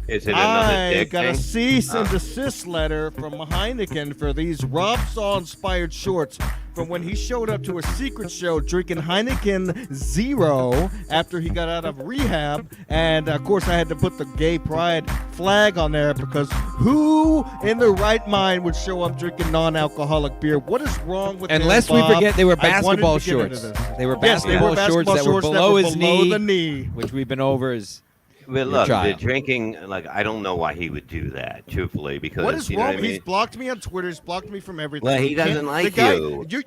Is it another I dick got a thing? cease and desist letter from Heineken for these Rob Saul inspired shorts from when he showed up to a secret show drinking Heineken Zero after he got out of rehab. And of course, I had to put the gay pride flag on there because who in their right mind would show up drinking non-alcoholic beer? What is wrong with Unless them, we Bob? forget they were I wanted basketball to get into shorts. this. They were Yes, they basketball, were basketball shorts that were below his knee, the knee. which we've been over as Well, your look, the child. drinking, I don't know why he would do that, truthfully, because What is you know wrong? what I mean? He's blocked me on Twitter. He's blocked me from everything. Well, he can't- doesn't the like guy- you. You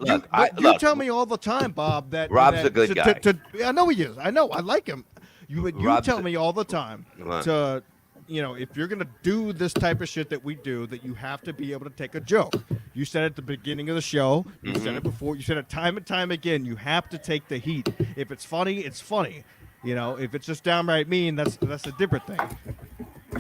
Look, tell me all the time, Bob, that Rob's that a good to- guy. I know he is. I know. I like him. You Rob's tell a- me all the time What? to, if you're gonna do this type of shit that we do, that you have to be able to take a joke. You said at the beginning of the show. You said it before. You said it time and time again. You have to take the heat. If it's funny, it's funny. If it's just downright mean, that's a different thing.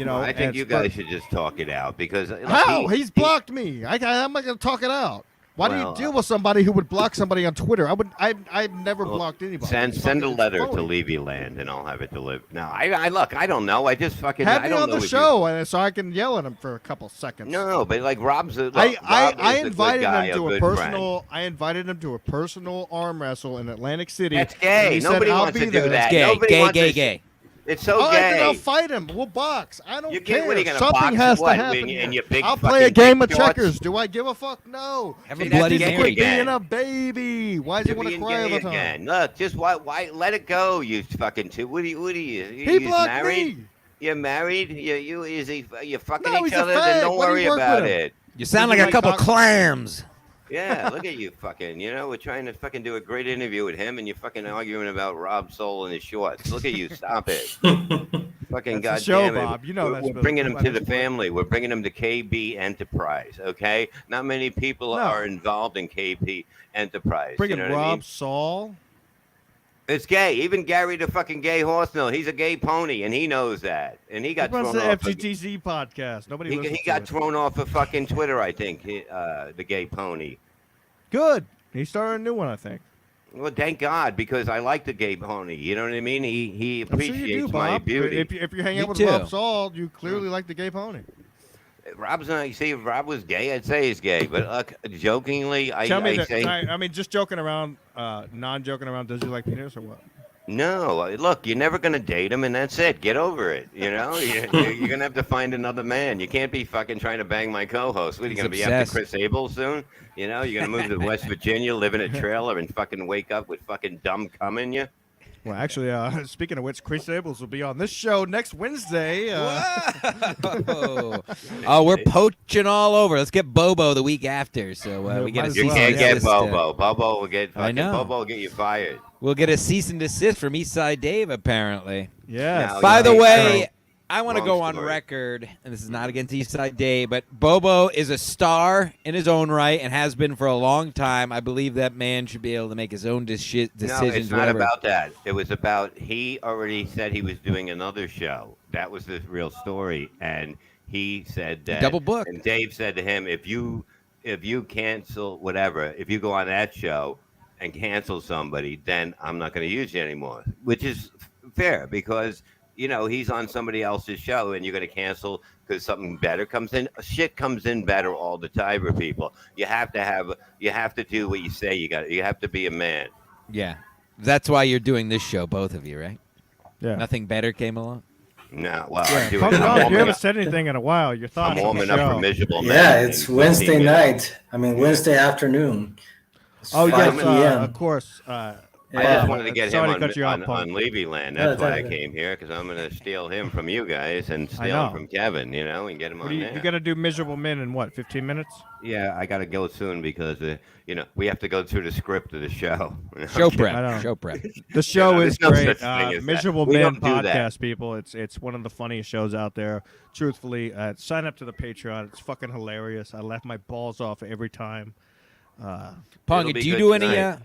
I think you guys should just talk it out because How? He's blocked me. I'm not going to talk it out. Why do you deal with somebody who would block somebody on Twitter? I've never blocked anybody. Send a It's letter phony. to Levy Land and I'll have it delivered. No, I look, I don't know. I just fucking Have I me don't on know the if you- show so I can yell at him for a couple seconds. No, but like Rob's a, look, I Rob is a invited good guy, him to a good personal. friend. I invited him to a personal arm wrestle in Atlantic City. That's and gay. he said, Nobody "I'll wants be to do there." that. gay, Nobody gay, wants gay, to- gay. It's so All right, then gay. I'll fight him. We'll box. I don't You care. can't- what are you gonna Something box? has What, to happen. in here. your big I'll play a fucking game big of shorts? checkers. Do I give a fuck? No. Have See, a that's bloody gay Quit Mary. being a baby. Why does he You're want to being cry all gay the time? again. Look, just why let it go, you fucking two. What are you? He You blocked married? me. You're married? You fucking No, each he's a other? Then fag. don't Why do worry you work with about him? it. You sound Would like you a couple like clams. Yeah, look at you fucking. We're trying to fucking do a great interview with him, and you're fucking arguing about Rob Soul and his shorts. Look at you. Stop it. Fucking That's the show, goddamn it. Bob. You know we're, that's we're supposed bringing to him be to about the his family. We're bringing him to KB Enterprise, okay? Not many people No. are involved in KP Enterprise. Bringing you know what I Rob mean? Saul. It's gay. Even Gary the fucking gay horse knows. He's a gay pony, and he knows that. And he got He runs thrown the off. FGTZ podcast. Nobody He listens to got it. thrown off of fucking Twitter, I think, the gay pony. Good. He started a new one, I think. Well, thank God, because I like the gay pony. You know what I mean? He I'm sure appreciates you do, my Bob. beauty. If you're hanging Me out with too. Rob Saul, you clearly like the gay pony. Rob's not. You see, if Rob was gay, I'd say he's gay. But look, jokingly, Tell me I that. say I mean, just joking around, non-joking around. Does he like penis or what? no. Look, you're never gonna date him, and that's it. Get over it. You know, you're gonna have to find another man. You can't be fucking trying to bang my co-host. What are you He's gonna be obsessed. after Chris Abel soon? You know, you're gonna move to West Virginia, live in a trailer, and fucking wake up with fucking dumb cum in you. Well, actually, speaking of which, Chris Abels will be on this show next Wednesday. Whoa. Oh, we're poaching all over. Let's get Bobo the week after. So we get might a as You cease well. can't and get desist. Bobo. Bobo will get I fucking know. Bobo will get you fired. We'll get a cease and desist from Eastside Dave, apparently. Yes. Now, By the yeah, way, I want to Long go on story. record, and this is not against Eastside Dave, but Bobo is a star in his own right and has been for a long time. I believe that man should be able to make his own decisions. No, it's not whatever. about that. It was about he already said he was doing another show. That was the real story, and he said that Double booked. And Dave said to him, if you cancel whatever, if you go on that show and cancel somebody, then I'm not going to use you anymore. Which is fair because he's on somebody else's show, and you're going to cancel because something better comes in. Shit comes in better all the time for people. You have to do what you say. You have to be a man. Yeah. That's why you're doing this show, both of you, right? Yeah. Nothing better came along? No, well, Yeah. I'm doing. Punk I'm Dog, you warming haven't up. said anything in a while. Your thoughts? I'm on warming the up for show? miserable men. Yeah, in it's 15 Wednesday minutes. night. I mean, Wednesday afternoon. It's Oh 5 yes, p.m. of course. I just wanted to get him sorry on, to cut you off, on Punk. Levy Land. No, That's why I it's okay. came here, because I'm going to steal him from you guys and I steal know. him from Kevin, and get him What on do you there. got to do miserable men in what? 15 minutes? Yeah, I got to go soon because, we have to go through the script of the show. Show I prep. know. Show prep. The show there's is no great. such thing as that. Miserable We Men don't do that. podcast, people. It's one of the funniest shows out there. Truthfully, sign up to the Patreon. It's fucking hilarious. I laugh my balls off every time. Pong, It'll be do you good do any? tonight.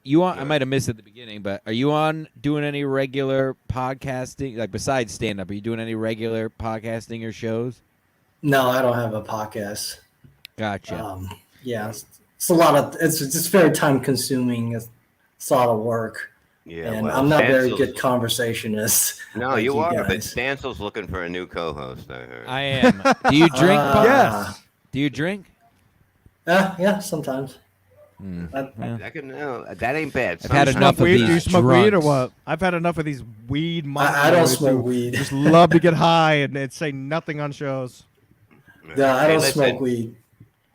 I might have missed it at the beginning, but are you on doing any regular podcasting? Like besides stand up, are you doing any regular podcasting or shows? No, I don't have a podcast. Gotcha. Yeah, it's a lot of. It's just very time consuming. It's a lot of work, Yeah, and well, I'm not very Stansel's- good conversationist. No, like you are, but guys. Stansel's looking for a new co-host, I heard. I am. Do you drink? Pong? Yes. Do you drink? Yeah, sometimes. That ain't bad. I've had Sometimes- enough of Weed? these Do you smoke weed or drunks. what? I've had enough of these weed. I don't monsters who smoke weed. Just love to get high and say nothing on shows. Yeah, I Hey, don't listen, smoke weed.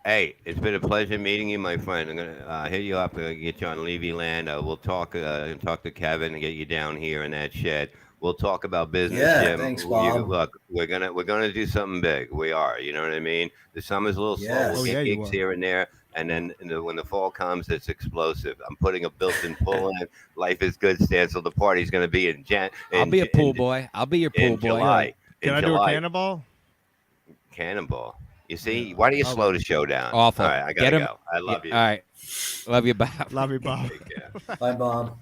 Hey, it's been a pleasure meeting you, my friend. I'm gonna hit you up, get you on Levy Land. We'll talk to Kevin and get you down here in that shed. We'll talk about business, Yeah, Jim. thanks, Bob. Look, we're gonna do something big. We are. You know what I mean? The summer's a little slow. Yes. We'll Oh, get yeah, you gigs are. here and there, and then when the fall comes, it's explosive. I'm putting a built-in pool in. Life is good, Stan. So the party's gonna be in Jan. I'll be a pool boy. I'll be your pool In boy. July. Can In I do July. a cannonball? Cannonball. You see, why do you slow the show down? Awful. All right, I Get gotta him. go. I love you. All right. Love you, Bob. Love you, Bob. Take care. Bye, Bob.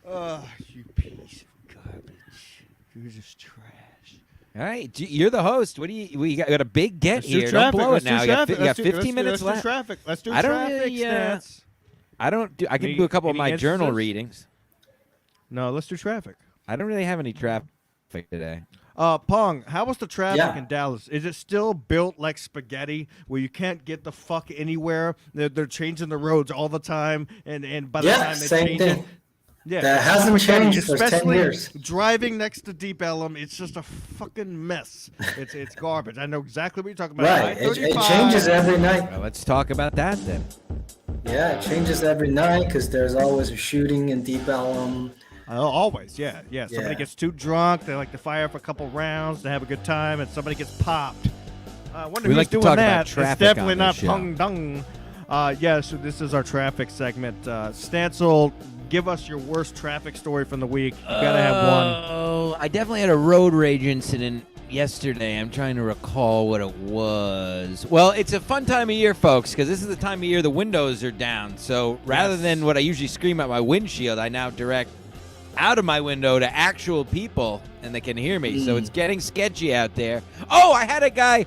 You piece of garbage. You're just trash. All right, you're the host. What do you? We got a big get Let's do here. traffic. Don't blow Let's it do now. You got, traffic. you got Let's do- 15 minutes let's left. do traffic. Let's do I don't traffic really, stats. I don't do. I can Any- do a couple of any my journal instances? readings. No, let's do traffic. I don't really have any traffic today. Pong, how was the traffic Yeah. in Dallas? Is it still built like spaghetti where you can't get the fuck anywhere? They're changing the roads all the time, and by the Yeah, time they same change thing. it, yeah, That it's hasn't spaghetti, changed for 10 especially years. driving next to Deep Ellum, it's just a fucking mess. It's garbage. I know exactly what you're talking about. Right. It 935. changes every night. Well, let's talk about that then. Yeah, it changes every night because there's always a shooting in Deep Ellum. Always, yeah. Somebody Yeah. gets too drunk, they like to fire for a couple rounds to have a good time, and somebody gets popped. I wonder We who's like to doing talk about that. traffic It's definitely on not this show. Peng Deng. Yeah, so this is our traffic segment. Stancil, give us your worst traffic story from the week. You gotta have one. Oh, I definitely had a road rage incident yesterday. I'm trying to recall what it was. Well, it's a fun time of year, folks, because this is the time of year the windows are down. So rather than what I usually scream at my windshield, I now direct out of my window to actual people, and they can hear me. So it's getting sketchy out there. Oh, I had a guy,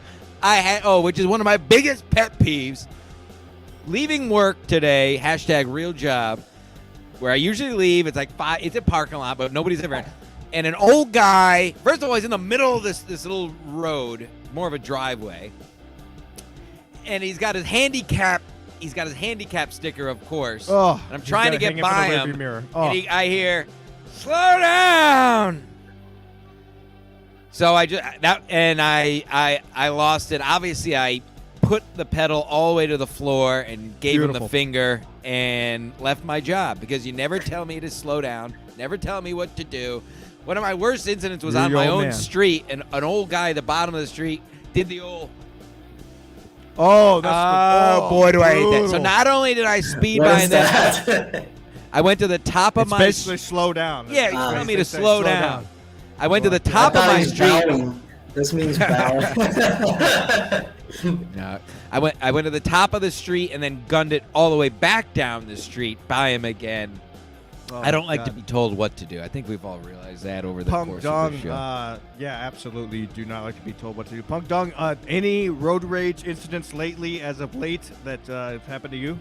which is one of my biggest pet peeves. Leaving work today, #real job, where I usually leave. It's like 5. It's a parking lot, but nobody's ever. And an old guy. First of all, he's in the middle of this little road, more of a driveway, and he's got his handicap. He's got his handicap sticker, of course. Oh, and I'm trying to get by him. Oh. And I hear, "Slow down." So I lost it. Obviously, I put the pedal all the way to the floor and gave him the finger and left my job because you never tell me to slow down, never tell me what to do. One of my worst incidents was on my own street, and an old guy at the bottom of the street did the old. Oh, that's boy, do I hate that. So not only did I speed by that, I went to the top of my. Basically, slow down. Yeah, you told me to slow down. I went to the top of my street. This means bow. No, I went to the top of the street and then gunned it all the way back down the street by him again. I don't like to be told what to do. I think we've all realized that over the course of the show. Yeah, absolutely. You do not like to be told what to do. Peng Deng, any road rage incidents lately, as of late, that have happened to you?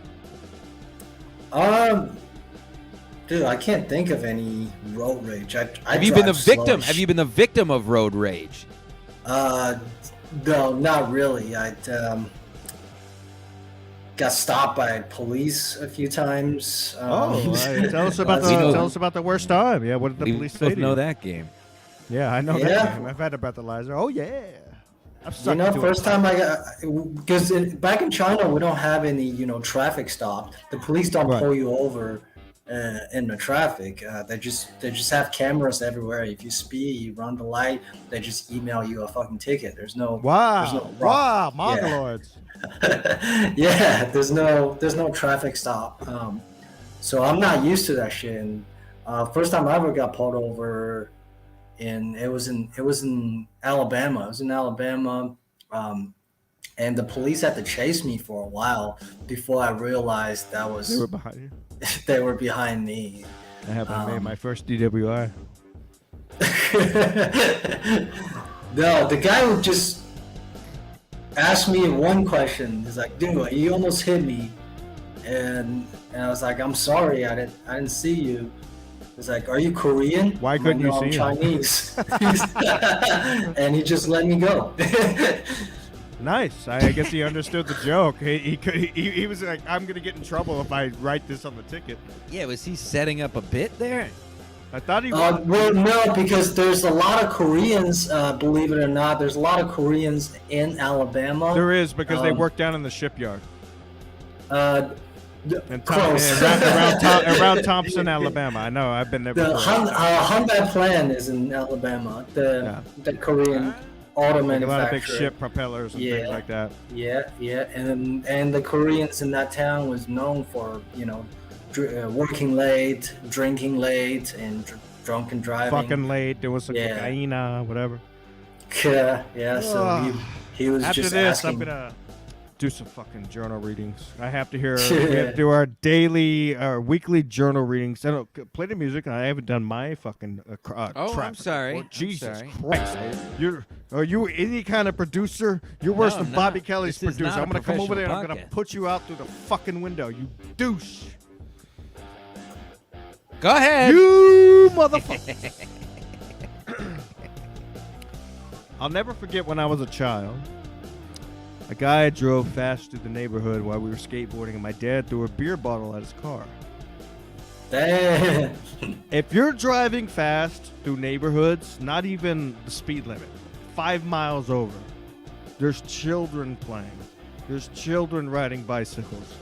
Dude, I can't think of any road rage. Have you been the victim? Have you been the victim of road rage? No, not really. I got stopped by police a few times. Tell us about the worst time. Yeah, what did the police say to you? Know that game. Yeah, I know that game. I've had a breathalyzer. Oh yeah. First time I got, because back in China we don't have any traffic stop. The police don't pull you over in the traffic. They just have cameras everywhere. If you speed, you run the light, they just email you a fucking ticket. There's no Mongoloids. Yeah, there's no traffic stop. So I'm not used to that shit. And first time I ever got pulled over, and it was in Alabama. It was in Alabama, and the police had to chase me for a while before I realized that was they were behind you. They were behind me. I haven't made my first DWI. No, the guy who just asked me one question. He's like, "Dude, you almost hit me," and I was like, "I'm sorry, I didn't see you." He's like, "Are you Korean?" Why couldn't you see I'm him? Chinese. And he just let me go. Nice. I guess he understood the joke. He was like, "I'm gonna get in trouble if I write this on the ticket." Yeah, was he setting up a bit there? I thought he was. Well, no, because there's a lot of Koreans. Believe it or not, there's a lot of Koreans in Alabama. There is, because they work down in the shipyard. Close. Around Thompson, Alabama. I know. I've been there before. The Hyundai plant is in Alabama. The Korean auto manufacturer. A lot of big ship propellers and things like that. Yeah, and the Koreans in that town was known for working late, drinking late, and drunken driving. Fucking late. There was some cocaine, whatever. Yeah. So he was after just this, asking. I'm gonna do some fucking journal readings. I have to hear. We have to do our daily, weekly journal readings. I don't play the music. I haven't done my fucking. I'm sorry. Oh, Jesus sorry. Christ! Are you any kind of producer? You're worse than Bobby Kelly's This is producer. not a I'm gonna come over there and I'm professional gonna put you out through the fucking window. You douche. Go ahead. You motherfucker. I'll never forget when I was a child. A guy drove fast through the neighborhood while we were skateboarding, and my dad threw a beer bottle at his car. Damn. If you're driving fast through neighborhoods, not even the speed limit, 5 miles over, there's children playing. There's children riding bicycles.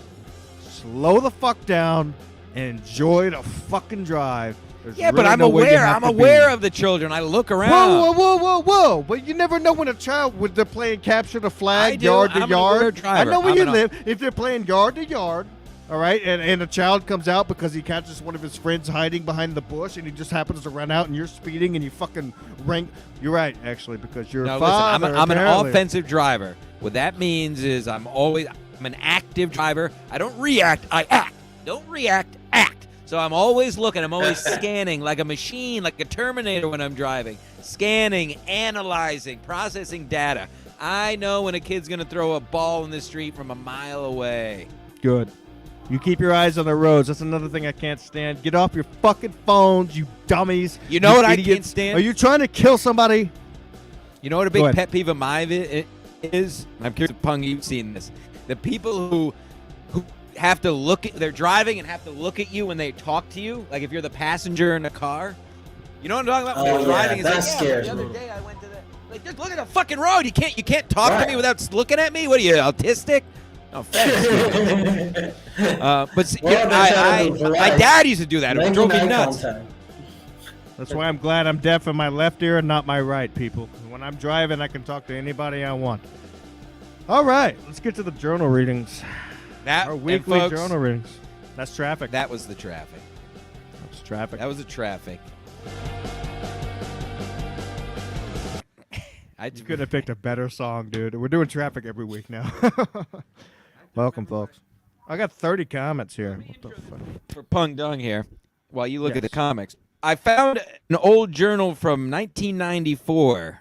Slow the fuck down and enjoy the fucking drive. There's Yeah, but really I'm nowhere you aware. have I'm to aware be. of the children. I look around. Whoa. But you never know when a child, when they're playing capture the I flag, do. yard to I'm an aware yard. driver. I know where I'm you an- live. If they're playing yard to yard, all right, and a child comes out because he catches one of his friends hiding behind the bush and he just happens to run out and you're speeding and you fucking rank. You're right, actually, because you're No, father. listen, I'm an apparently. offensive driver. What that means is I'm an active driver. I don't react, I act. Don't react, act. So I'm always looking, I'm always scanning like a machine, like a Terminator when I'm driving. Scanning, analyzing, processing data. I know when a kid's going to throw a ball in the street from a mile away. Good. You keep your eyes on the roads. That's another thing I can't stand. Get off your fucking phones, you dummies. You know what I idiots. can't stand? Are you trying to kill somebody? You know what a big pet peeve of mine is? I'm curious if Peng, you've seen this. The people who have to they're driving and have to look at you when they talk to you, like if you're the passenger in a car. You know what I'm talking about? When they're driving, that it's like, scares the other me. day I went to like, just look at the fucking road. You can't talk to me without looking at me. What are you, autistic? No, thanks. But my dad used to do that. It drove me nuts. That's why I'm glad I'm deaf in my left ear and not my right, people. When I'm driving, I can talk to anybody I want. All right, let's get to the journal readings. Our weekly journal readings. That's traffic. That was the traffic. That's traffic. That was the traffic. You could have picked a better song, dude. We're doing traffic every week now. Welcome, folks. I got 30 comments here. What the fuck? For Peng Deng here, while you look at the comics, I found an old journal from 1994.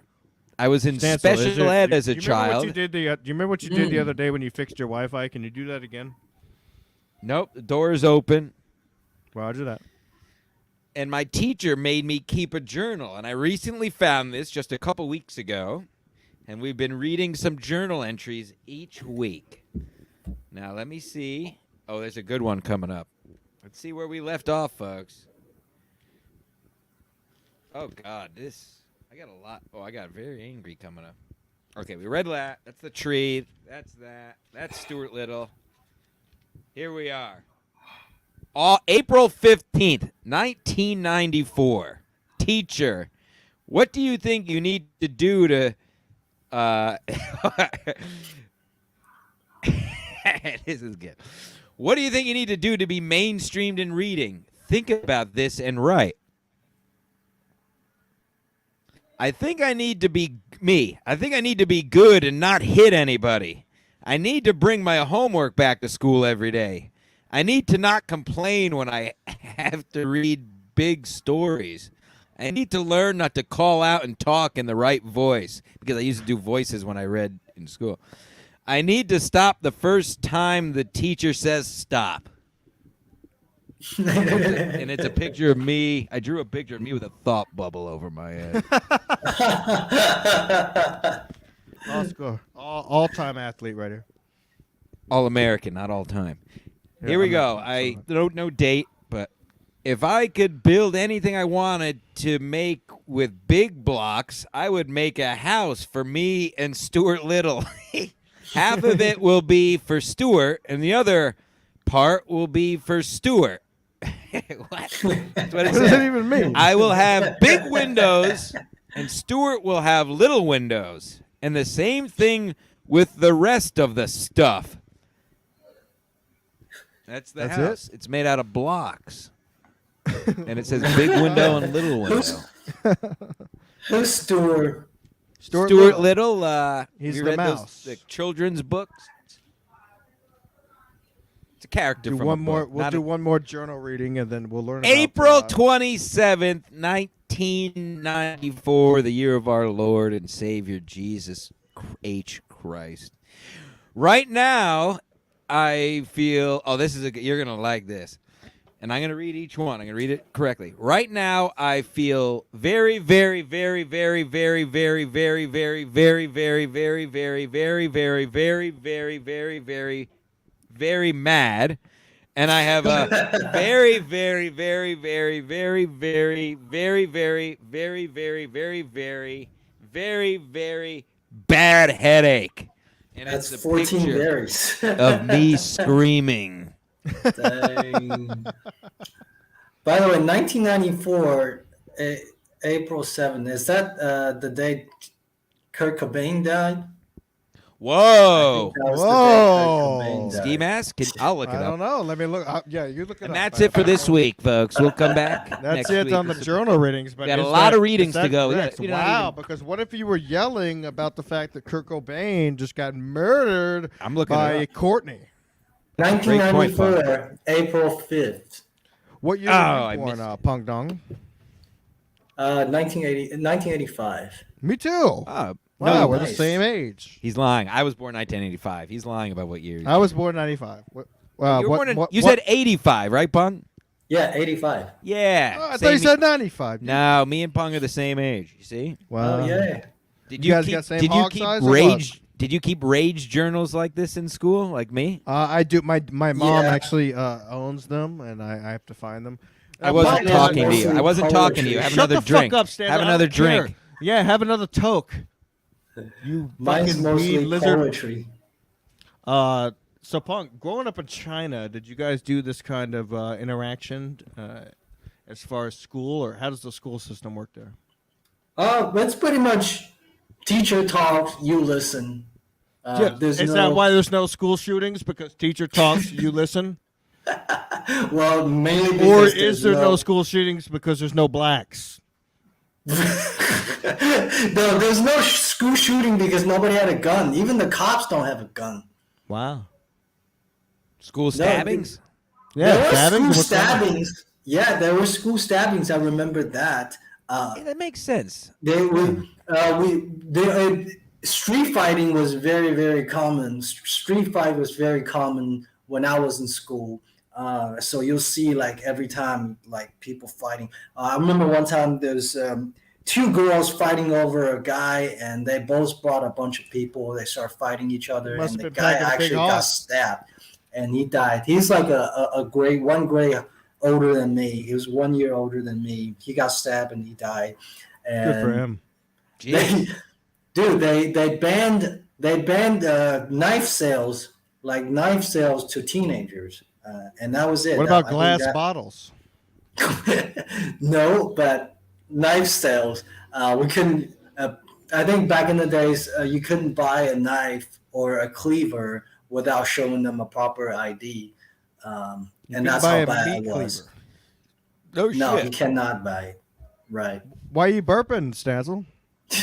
I was in special ed as a child. Do you remember what you did the other day when you fixed your Wi-Fi? Can you do that again? Nope. The door is open. Roger that. And my teacher made me keep a journal. And I recently found this just a couple weeks ago. And we've been reading some journal entries each week. Now, let me see. Oh, there's a good one coming up. Let's see where we left off, folks. Oh, God, I got a lot. Oh, I got very angry coming up. Okay, we read that. That's the tree. That's that. That's Stuart Little. Here we are. April 15th, 1994. Teacher, what do you think you need to do to... This is good. What do you think you need to do to be mainstreamed in reading? Think about this and write. I think I need to be me. I think I need to be good and not hit anybody. I need to bring my homework back to school every day. I need to not complain when I have to read big stories. I need to learn not to call out and talk in the right voice, because I used to do voices when I read in school. I need to stop the first time the teacher says stop. And it's a picture of me. I drew a picture of me with a thought bubble over my head. Oscar, all-time athlete right here. All-American, not all-time. Yeah, Here we go. I don't know date, but if I could build anything I wanted to make with big blocks, I would make a house for me and Stuart Little. Half of it will be for Stuart, and the other part will be for Stuart. What? That's what it What does says. that even mean? I will have big windows, and Stuart will have little windows. And the same thing with the rest of the stuff. That's the house. It's made out of blocks. And it says big window and little window. Who's Stuart? Stuart Little. He's you the read mouse. the children's books? It's a character Do from one a more. book. We'll do one more journal reading, and then we'll learn. April about, 27th, 1994, the year of our Lord and Savior Jesus H. Christ. Right now, I feel. Oh, this is you're gonna like this, and I'm gonna read each one. I'm gonna read it correctly. Right now, I feel very, very, very, very, very, very, very, very, very, very, very, very, very, very, very, very, very, very, very mad, and I have a very, very, very, very, very, very, very, very, very, very, very, very, very, very bad headache. And That's it's a 14 picture berries. of me screaming. Dang. By the way, 1994, April 7th, is that the day Kurt Cobain died? Whoa. Whoa. Ski mask? I'll look it I up. don't know. Let me look. Yeah, you look it up. And that's it for this week, folks. We'll come back. That's next it week on the with some- journal readings. But We got a is lot that- of readings is that to go. correct? We're not Wow, even- because what if you were yelling about the fact that Kurt Cobain just got murdered I'm looking by it up. Courtney? Great point, 1994, April 5th. What year I were you born, missed it. Peng Deng? 1985. Me too. Oh, Wow, no, we're the nice. same age. he's lying. I was born 1985. He's lying about what year. I was born 95. What? You were born in, you said 85, right, Pung? Yeah, 85. Yeah. I thought you said 95. Dude. No, me and Pung are the same age. You see? Wow. Oh yeah. Did You guys got same hog size or rage? Did you keep rage journals like this in school, like me? I do. My mom Yeah. actually owns them, and I have to find them. I wasn't mine is talking to you. mostly I wasn't talking to you. poetry. Have Shut another the drink. fuck up, Stan. Have I another don't care. drink. Yeah, have another toke. You Mine's fucking mostly weed lizard. poetry. So, Punk, growing up in China, did you guys do this kind of interaction as far as school, or how does the school system work there? That's pretty much teacher talks, you listen. Is that why there's no school shootings? Because teacher talks, you listen? Well, mainly Or because is there no school shootings because there's no blacks? No, there's no school shooting because nobody had a gun. Even the cops don't have a gun. Wow. School stabbings? There were stabbings? school What's that? stabbings. Yeah, there were school stabbings. I remember that. Yeah, that makes sense. Street fighting was very, very common. Street fight was very common when I was in school. So you'll see like every time like people fighting. I remember one time there's two girls fighting over a guy, and they both brought a bunch of people. They started fighting each other, Must and the have been guy packing a big actually got hog. stabbed, and he died. He's like a one grade older than me. He was 1 year older than me. He got stabbed and he died. And Good for him. they banned knife sales to teenagers, and that was it. What about I think glass that- bottles? No, but knife sales. We couldn't. I think back in the days, you couldn't buy a knife or a cleaver without showing them a proper ID, and that's buy how a bad it meat was. No No, you shit. cannot buy it. Right. Why are you burping, Stazzle?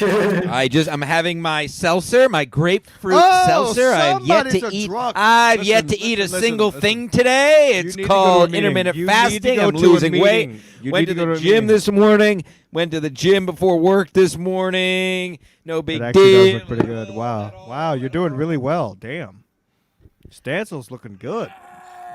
I'm having my seltzer, my grapefruit Oh, seltzer. I've yet somebody's to a eat. drunk. I've Listen, yet to eat a listen, single listen. thing today. You It's need to go to a called meeting. intermittent You need to fasting. go I'm to a losing weight. meeting. You Went need to to go the to a gym meeting. this morning. Went to the gym before work this morning. No big It actually deal. does look pretty good. Wow, you're doing really well. Damn, Stansel's looking good.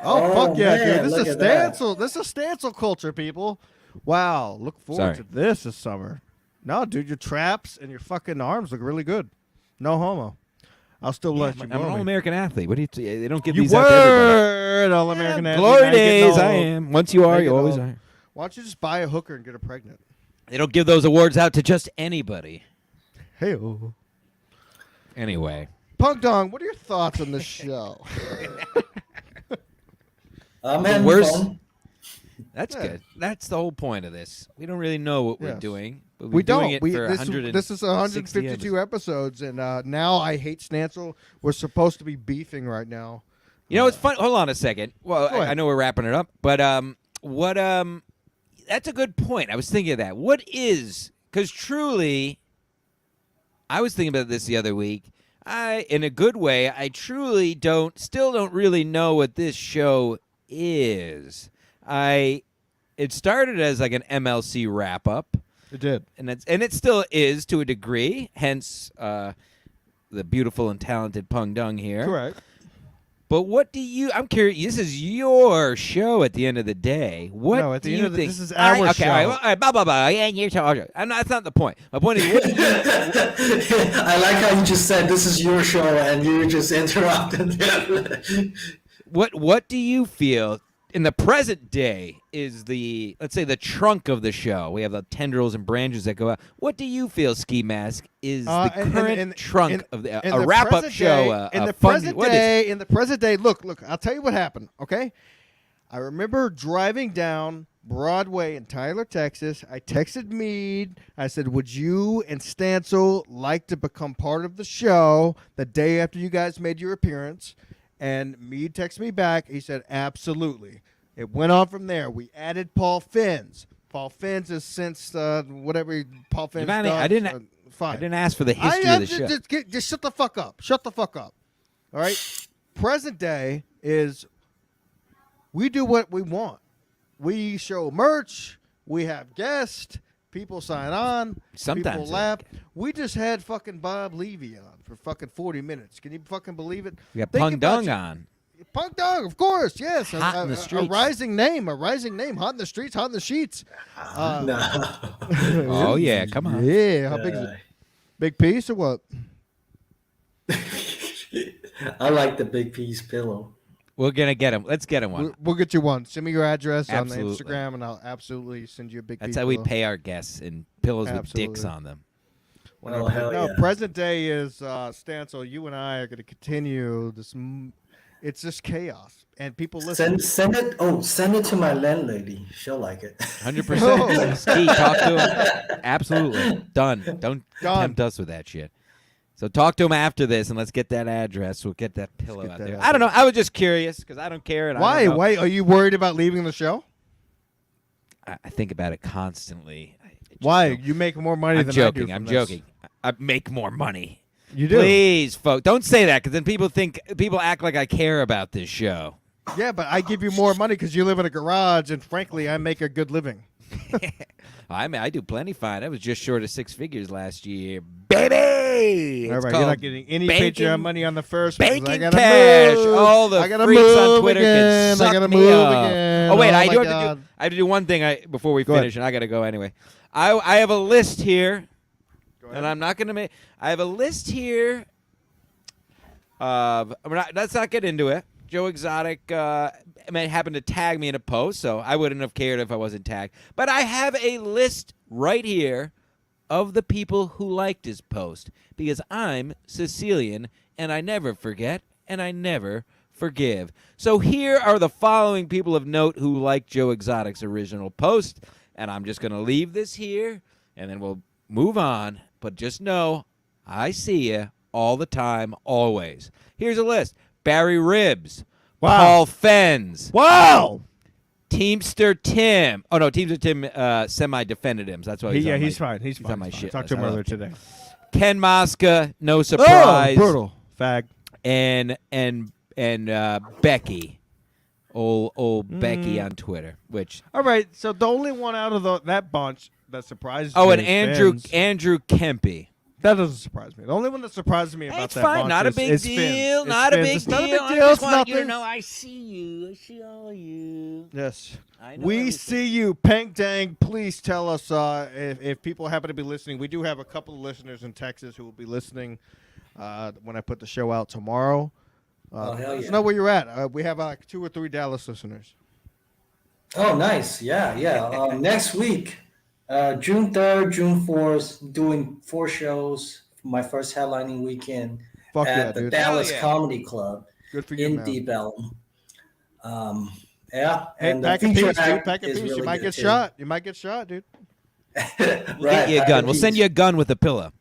Oh, fuck yeah, man, dude! This look is at that. Stansel. This is Stansel culture, people. Wow, look forward Sorry. to this summer. No, dude, your traps and your fucking arms look really good. No homo. I'll still let you I'm blow an me. all-American athlete. What do you? They don't give You these out to everybody. were an all-American athlete. Glory now you're getting days. I old. am. Once you are, Now you you're always old. are. Why don't you just buy a hooker and get her pregnant? They don't give those awards out to just anybody. Hey, Anyway. Punk Dong, what are your thoughts on this show? I'm having worst- fun. That's Yeah. good. That's the whole point of this. We don't really know what we're Yes. doing, but we're We doing don't. it We, for this is 152 episodes, and now I hate Stancil. We're supposed to be beefing right now. You know, it's fun. Hold on a second. Well, Go ahead. I know we're wrapping it up, but that's a good point. I was thinking of that. What is, because truly, I was thinking about this the other week. In a good way, I truly still don't really know what this show is. It started as like an MLC wrap up. It did. And it still is to a degree, hence the beautiful and talented Peng Deng here. Correct. But what do you? I'm curious. This is your show at the end of the day. What No, at the do end you of the- think? this is our okay, show. all right, blah blah blah. Yeah, your show. That's not the point. My point is, what do you, I like how you just said this is your show and you just interrupted. what do you feel in the present day is the, let's say, the trunk of the show? We have the tendrils and branches that go out. What do you feel, Ski Mask, is the current trunk of a wrap up show? In the present day, look, I'll tell you what happened, okay? I remember driving down Broadway in Tyler, Texas. I texted Meade. I said, would you and Stancil like to become part of the show the day after you guys made your appearance? And Meade texted me back. He said, absolutely. It went on from there. We added Paul Finns. Paul Finns has since whatever Paul Finns Giovanni, does. I didn't ask for the history of the show. Just shut the fuck up. Shut the fuck up. All right? Present day is we do what we want. We show merch. We have guests. People sign on. Sometimes people they laugh. We just had fucking Bob Levy on for fucking 40 minutes. Can you fucking believe it? We got Think Peng about Deng you- on. Punk Dog, of course, yes. Hot in the A streets. rising name, hot in the streets, hot in the sheets. No. Oh yeah, come on. Yeah, how big is it? Big piece or what? I like the big piece pillow. We're gonna get him. Let's get him one. We'll get you one. Send me your address Absolutely. on Instagram, and I'll absolutely send you a big piece. That's how we pillow. pay our guests in pillows with dicks Absolutely. on them. Oh, hell No, yeah. present day is Stancil. You and I are going to continue this. It's just chaos, and people listen. Send it. Oh, send it to my landlady. She'll like it. 100%. Ski, talk to him. Absolutely. Done. Don't Done. tempt us with that shit. So talk to him after this, and let's get that address. We'll get that pillow get out that there. out I don't know. I was just curious because I don't care. And I Why? don't know. Why are you worried about leaving the show? I think about it constantly. Why? You make more money I'm than joking. I do. I'm from this. joking. I make more money. You do. Please, folks, don't say that because then people act like I care about this show. Yeah, but I give you more money because you live in a garage, and frankly, I make a good living. I mean, I do plenty fine. I was just short of 6 figures last year, baby. All It's right, you're called not getting any banking- Patreon money on the first. because I Banking gotta cash. move. All the I gotta freaks move on Twitter again. can suck I gotta me move up. again. Oh wait, I my do have to God. do. I have to do one thing before we Go finish, and I got to go anyway. I have a list here, ahead. and I'm not gonna make. I have a list here. Let's not get into it. Joe Exotic happened to tag me in a post, so I wouldn't have cared if I wasn't tagged. But I have a list right here of the people who liked his post because I'm Sicilian and I never forget and I never forgive. So here are the following people of note who liked Joe Exotic's original post, and I'm just going to leave this here and then we'll move on. But just know I see you all the time, always. Here's a list. Barry Ribbs, Wow. Paul Fens, Wow. Teamster Tim. Oh no, Teamster Tim semi-defended him. So that's why he's on He's my, fine. He's fine. on my He's fine. shit. I talked to him I love earlier Tim. today. Ken Mosca, no surprise. Oh, brutal. Fag. And Becky, old Becky on Twitter. Which All right, so the only one out of that bunch that surprised oh, me and is Fens. Andrew Kempe. That doesn't surprise me. The only one that surprises me about It's that fine. bunch Not a is big Fens. deal. It's Not a Fens. big It's not a deal. big I deal. just It's want you to nothing. know I see you. I see all you. Yes. I know We everything. see you. Peng Deng, please tell us if people happen to be listening. We do have a couple of listeners in Texas who will be listening when I put the show out tomorrow. Oh, hell Let us yeah. know where you're at. We have like 2 or 3 Dallas listeners. Oh, nice. Yeah. Next week, June 3rd, June 4th, doing 4 shows. My first headlining weekend Fuck at yeah, the dude. Dallas Hell yeah. Comedy Club Good for you, in man. Deep Ellum. Yeah, Hey, and pack the a feature piece, dude. act Pack a is piece. really You might good, get too. shot. You might get shot, dude. We'll get you a gun. We'll send you a gun with a pillow.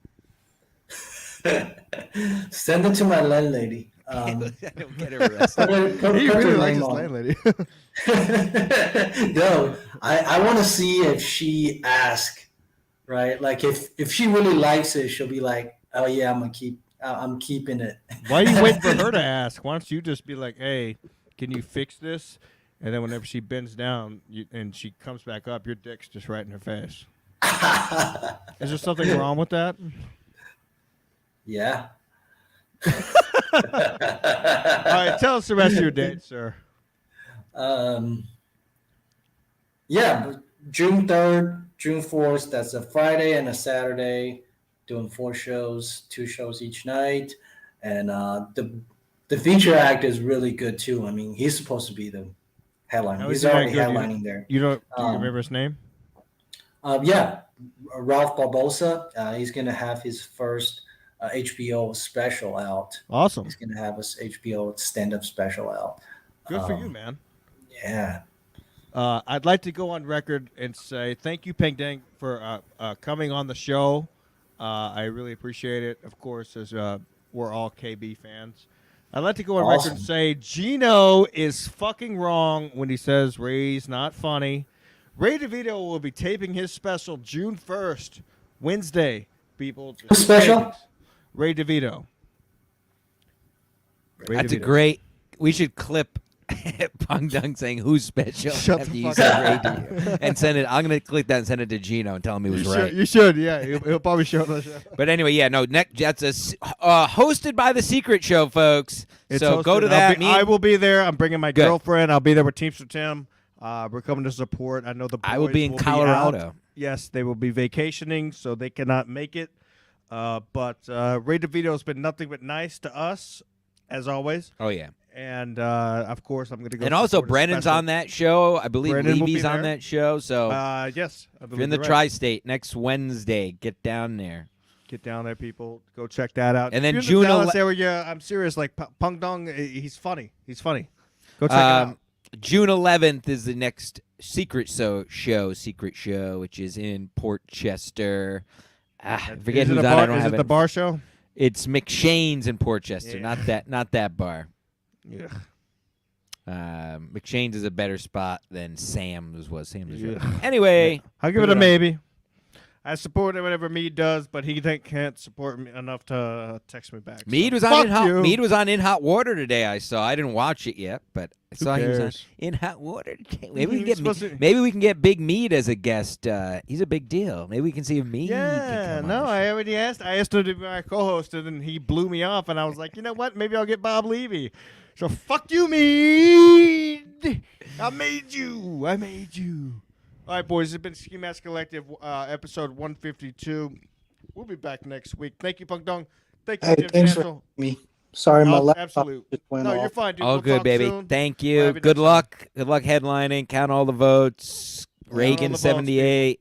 Send it to my landlady. I don't get arrested. He Put really her likes name his on landlady. it. No, I want to see if she asks, right? Like if she really likes it, she'll be like, "Oh yeah, I'm keeping it." Why are you waiting for her to ask? Why don't you just be like, "Hey, can you fix this?" And then whenever she bends down and she comes back up, your dick's just right in her face. Is there something wrong with that? Yeah. All right, tell us the rest of your date, sir. Yeah, but June 3rd, June 4th, that's a Friday and a Saturday, doing 4 shows, 2 shows each night. And the feature act is really good too. I mean, he's supposed to be the headliner. How is He's he already that good? headlining there. You don't do you Um, remember his name? Yeah, Ralph Barbosa. He's going to have his first HBO special out. Awesome. He's going to have his HBO stand-up special out. Good for you, man. Yeah. I'd like to go on record and say thank you, Peng Deng, for coming on the show. I really appreciate it. Of course, as we're all KB fans. I'd like to go on record and say Gino is fucking wrong when he says Ray's not funny. Ray DeVito will be taping his special June 1st, Wednesday. People, just Who's special? tapings. Ray DeVito. Ray That's a DeVito. great. We should clip Peng Deng saying who's special Shut after the you fuck said up. Ray to you. And send it. I'm gonna click that and send it to Gino and tell him he was right. You should, yeah. He'll probably show it on the show. But anyway, yeah, no, that's hosted by the Secret Show, folks. It's so go hosted. to that. I will be there. I'm bringing my Good. girlfriend. I'll be there with Teamster Tim. We're coming to support. I know the boys I will be in out. Colorado. Yes, they will be vacationing, so they cannot make it. But Ray DeVito has been nothing but nice to us, as always. Oh yeah. And of course, I'm going to go. And also, support his Brennan's special. on that show. I believe Brennan will be Levy's on there. that show. So Yes, I if believe you're in the you're right. tri-state next Wednesday, get down there. Get down there, people. Go check that out. And then if you're June in the Dallas 11 area, I'm serious. Like Peng Dong, he's funny. He's funny. Go check it out. June 11th is the next Secret Show, which is in Port Chester. I forget Is it who's a on. bar, I don't is have it it. the bar show? It's McShane's in Port Chester, Yeah. not that bar. Yeah. McShane's is a better spot than Sam's was. Sam's was Yeah. Anyway, I'll give it a maybe. I support it whatever Mead does, but he can't support me enough to text me back. Mead so. was on Fuck you. Mead was on In Hot Water today. I saw. I didn't watch it yet, but I saw he was on cares? In Hot Water today. He was supposed to- Maybe we can get Big Mead as a guest. He's a big deal. Maybe we can see if Mead. Yeah, can come no, on the I show. already asked. I asked him to be my co-host, and he blew me off, and I was like, you know what? Maybe I'll get Bob Levy. So fuck you, Mead. I made you. All right, boys. This has been Ski Mask Collective, episode 152. We'll be back next week. Thank you, Peng Dong. Thank you, Hey, Jim thanks for Chancel. me. Sorry, my Oh, laptop absolute. just went No, off. you're fine, dude. All We'll good, talk baby. soon. Thank We'll you. have you Good next time. luck. Good luck headlining. Count all the votes. all Reagan the votes, 78.